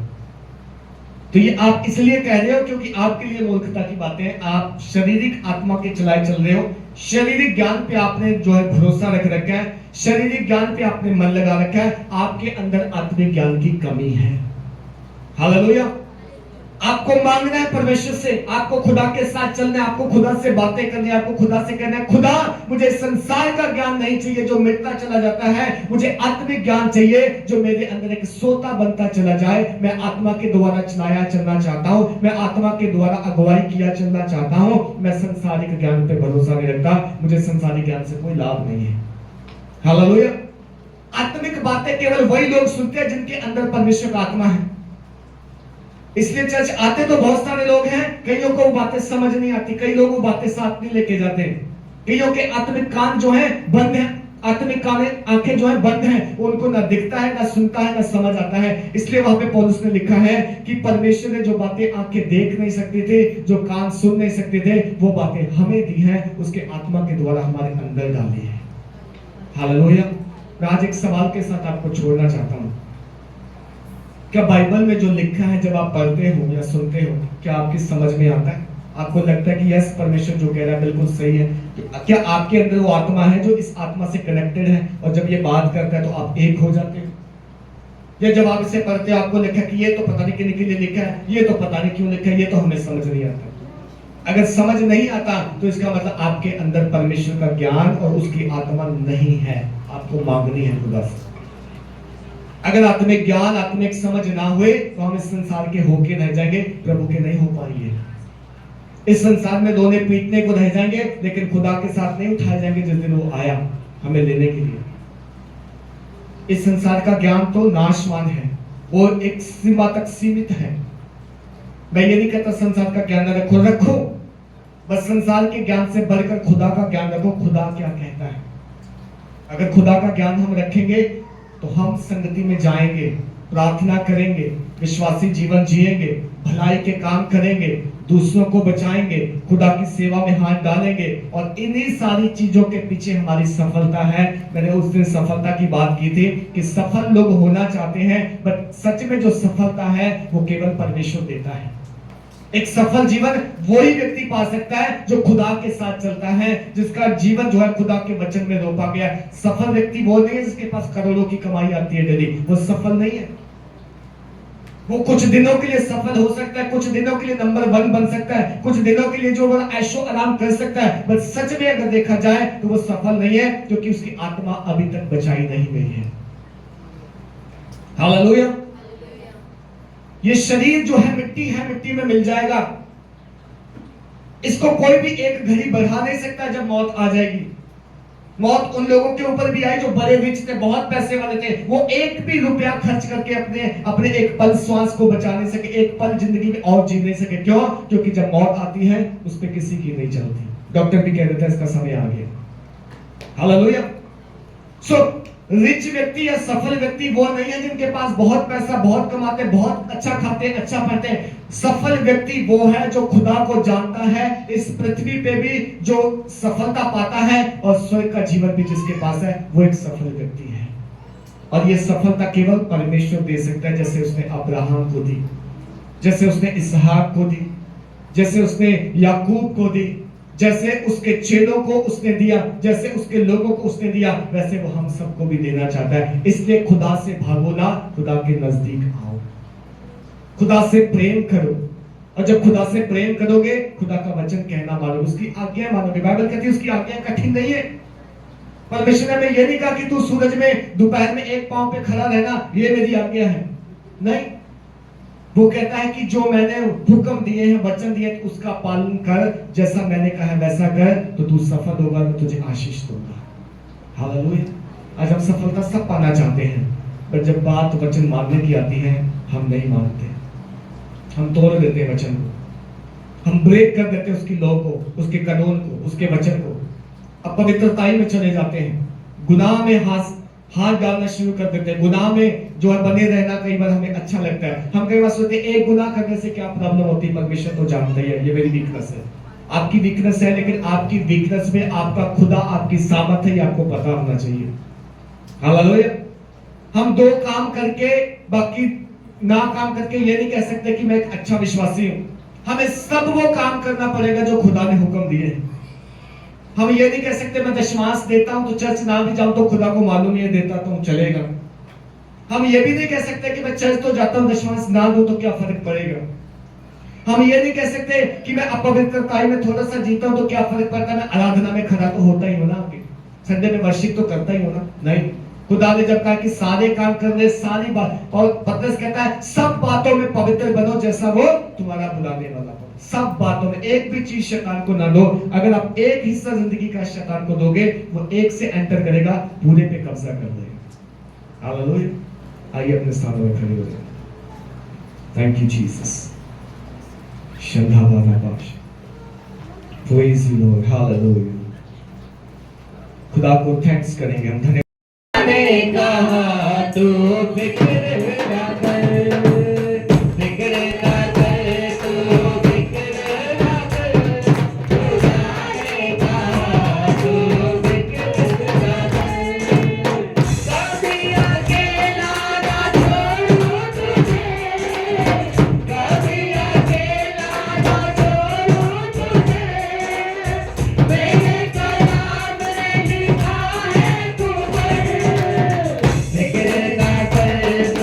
तो ये आप इसलिए कह रहे हो क्योंकि आपके लिए मूर्खता की बातें हैं, आप शारीरिक आत्मा के चलाए चल रहे हो, शारीरिक ज्ञान पे आपने जो है भरोसा रख रखा है, शारीरिक ज्ञान पे आपने मन लगा रखा है, आपके अंदर आत्मिक ज्ञान की कमी है। हालेलुया। आपको मांगना है परमेश्वर से, आपको खुदा के साथ चलना है, आपको खुदा से बातें करनी है, आपको खुदा से कहना है खुदा मुझे संसार का ज्ञान नहीं चाहिए जो मिटता चला जाता है, मुझे आत्मिक ज्ञान चाहिए जो मेरे अंदर एक सोता बनता चला जाए। मैं आत्मा के द्वारा चलाया चलना चाहता हूं, मैं आत्मा के द्वारा अगुवाई किया चलना चाहता हूं, मैं संसारिक ज्ञान पे भरोसा नहीं रखता, मुझे संसारिक ज्ञान से कोई लाभ नहीं है। हालेलुया। आत्मिक बातें केवल वही लोग सुनते हैं जिनके अंदर परमेश्वर का आत्मा है। इसलिए चर्च आते तो बहुत सारे लोग हैं, कईयों को वो बातें समझ नहीं आती, कई लोग वो बातें साथ नहीं लेके जाते, कईयों के आत्मिक कान जो है बंद है, आत्मिक आंखें जो है बंद हैं, उनको ना दिखता है ना सुनता है ना समझ आता है। इसलिए वहां पे पौलुस ने लिखा है कि परमेश्वर ने जो बातें आंखें देख नहीं सकते थे, जो कान सुन नहीं सकते थे, वो बातें हमें दी हैं, उसके आत्मा के द्वारा हमारे अंदर डाली है। हालेलुया। मैं आज एक सवाल के साथ आपको छोड़ना चाहता हूं, क्या बाइबल में जो लिखा है जब आप पढ़ते हो या सुनते हो क्या आपकी समझ में आता है? आपको लगता है कि यस परमेश्वर जो कह रहा है बिल्कुल सही है? क्या आपके अंदर वो आत्मा है जो इस आत्मा से कनेक्टेड है और जब ये बात करता है तो आप एक हो जाते हो? या जब आप इसे पढ़ते हो आपको लिखा कि ये तो पता नहीं किन के लिए लिखा है, ये तो पता नहीं क्यों लिखा है, ये तो हमें समझ नहीं आता। अगर समझ नहीं आता तो इसका मतलब आपके अंदर परमेश्वर का ज्ञान और उसकी आत्मा नहीं है, आपको मांगनी है खुदा से। अगर आत्मिक ज्ञान आत्मिक समझ ना हुए तो हम इस संसार के होके रह जाएंगे, प्रभु के नहीं हो पाएंगे। इस संसार में रोने पीटने को रह जाएंगे लेकिन खुदा के साथ नहीं उठाए जाएंगे जिस दिन वो आया हमें लेने के लिए। इस संसार का ज्ञान तो नाशवान है, वो एक सीमा तक सीमित है। मैं ये नहीं कहता संसार का ज्ञान न रखो, बस संसार के ज्ञान से बढ़कर खुदा का ज्ञान रखो। खुदा क्या कहता है, अगर खुदा का ज्ञान हम रखेंगे तो हम संगति में जाएंगे, प्रार्थना करेंगे, विश्वासी जीवन जिएंगे, भलाई के काम करेंगे, दूसरों को बचाएंगे, खुदा की सेवा में हाथ डालेंगे और इन्हीं सारी चीजों के पीछे हमारी सफलता है। मैंने उस दिन सफलता की बात की थी कि सफल लोग होना चाहते हैं बट सच में जो सफलता है वो केवल परमेश्वर देता है। एक सफल जीवन वही व्यक्ति पा सकता है जो खुदा के साथ चलता है, जिसका जीवन जो है खुदा के वचन में रोपा गया। सफल व्यक्ति वो नहीं है जिसके पास करोड़ों की कमाई आती है डेली, वो सफल नहीं है। वो कुछ दिनों के लिए सफल हो सकता है, कुछ दिनों के लिए नंबर 1 बन सकता है, कुछ दिनों के लिए जो वो ऐशो आराम कर सकता है, बट सच में अगर देखा जाए तो वो सफल नहीं है क्योंकि उसकी आत्मा अभी तक बचाई नहीं गई है। हालेलुया। ये शरीर जो है मिट्टी है, मिट्टी में मिल जाएगा। इसको कोई भी एक घड़ी बढ़ा नहीं सकता जब मौत आ जाएगी। मौत उन लोगों के ऊपर भी आई जो बड़े रिच थे, बहुत पैसे वाले थे, वो एक भी रुपया खर्च करके अपने एक पल श्वास को बचा नहीं सके, एक पल जिंदगी में और जी नहीं सके। क्यों? क्योंकि जब मौत आती है उस पर किसी की नहीं चलती। डॉक्टर भी कह देता है इसका समय आ गया। हालेलुया। सो रिच व्यक्ति या सफल व्यक्ति वो नहीं है जिनके पास बहुत पैसा, बहुत कमाते, बहुत अच्छा खाते, अच्छा पहनते हैं। सफल व्यक्ति वो है जो खुदा को जानता है, इस पृथ्वी पे भी जो सफलता पाता है और स्वर्ग का जीवन भी जिसके पास है, वो एक सफल व्यक्ति है। और ये सफलता केवल परमेश्वर दे सकता है, जैसे उसने अब्राहम को दी, जैसे उसने इसहाक को दी, जैसे उसने याकूब को दी, जैसे उसके चेलों को उसने दिया, जैसे उसके लोगों को उसने दिया, वैसे वो हम सबको भी देना चाहता है। इसलिए खुदा से भागो ना, खुदा के नजदीक आओ, खुदा से प्रेम करो। और जब खुदा से प्रेम करोगे, खुदा का वचन कहना मानोगे, उसकी आज्ञा मानोगे। बाइबल कहती है उसकी आज्ञा कठिन नहीं है। परमेश्वर ने हमें ये नहीं कहा कि तू सूरज में दोपहर में एक पांव पे खड़ा रहना, ये मेरी आज्ञा है। नहीं, वो कहता है कि जो मैंने हुक्म दिए हैं, वचन दिए, तो उसका पालन कर, जैसा मैंने कहा है वैसा कर, तो तू सफल होगा, मैं तुझे आशीष दूंगा। हालेलुया। आज हम सफलता सब पाना चाहते हैं, पर जब बात वचन मानने की आती है, हम नहीं मानते, हम तोड़ देते हैं वचन को, हम ब्रेक कर देते हैं उसकी लॉ को, उसके कानून को, उसके वचन को, अपवित्रताई में चले जाते हैं, गुनाह में हाथ डालना शुरू कर देते हैं। गुनाह में जो है बने रहना कई बार हमें अच्छा लगता है। हम कई बार सोचते हैं एक गुनाह करने से क्या प्रॉब्लम होती है, परमेश्वर तो जानता ही है, ये मेरी वीकनेस है, आपकी वीकनेस है, लेकिन आपकी वीकनेस में आपका खुदा, आपकी सामर्थ है, आपको पता होना चाहिए। हालेलुया। हम दो काम करके बाकी ना काम करके ये नहीं कह सकते कि मैं एक अच्छा विश्वासी हूं। हमें सब वो काम करना पड़ेगा जो खुदा ने हुक्म दिए हैं। हम ये नहीं कह सकते मैं दशमांश देता हूं तो चर्च ना भी जाऊं तो खुदा को मालूम है देता तो चलेगा। हम ये भी नहीं कह सकते कि मैं चर्च तो जाता हूं, दशमांश ना दूं तो क्या फर्क पड़ेगा। हम ये नहीं कह सकते कि मैं अपवित्रताई में थोड़ा सा जीता हूं तो क्या फर्क पड़ता है, मैं आराधना में खड़ा तो होता ही हो ना, संडे में वर्शिप तो करता ही हो ना। नहीं, खुदा ने जब कहा कि सारे काम करने, सारी बात, और पतरस कहता है सब बातों में पवित्र बनो जैसा वो तुम्हारा बुलाने वाला हो। सब बातों में एक भी चीज शैतान को ना दो। अगर आप एक हिस्सा जिंदगी का शैतान को दोगे, वो एक से एंटर करेगा, पूरे पे कब्जा कर लेगा। हालेलुया। आइए अपने स्थानों में खड़े हो जाए। Thank you Jesus. शंधावानाबाश। Praise you Lord. हालेलुया। खुदा को थैंक्स करेंगे हम। धन्यवाद। ने कहा तू फिक्र ना कर, फिक्र ना कर, तू फिक्र ना कर, खुदा ने कहा तू फिक्र ना कर, कभी अकेला ना छोड़ूं तुझे, कभी अकेला ना छोड़ूं तुझे, मेरे कलाम ने लिखा है तू फिक्र ना कर,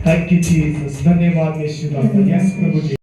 Thank you, Jesus. धन्यवाद यीशु बाबा। Yes, प्रभु जी।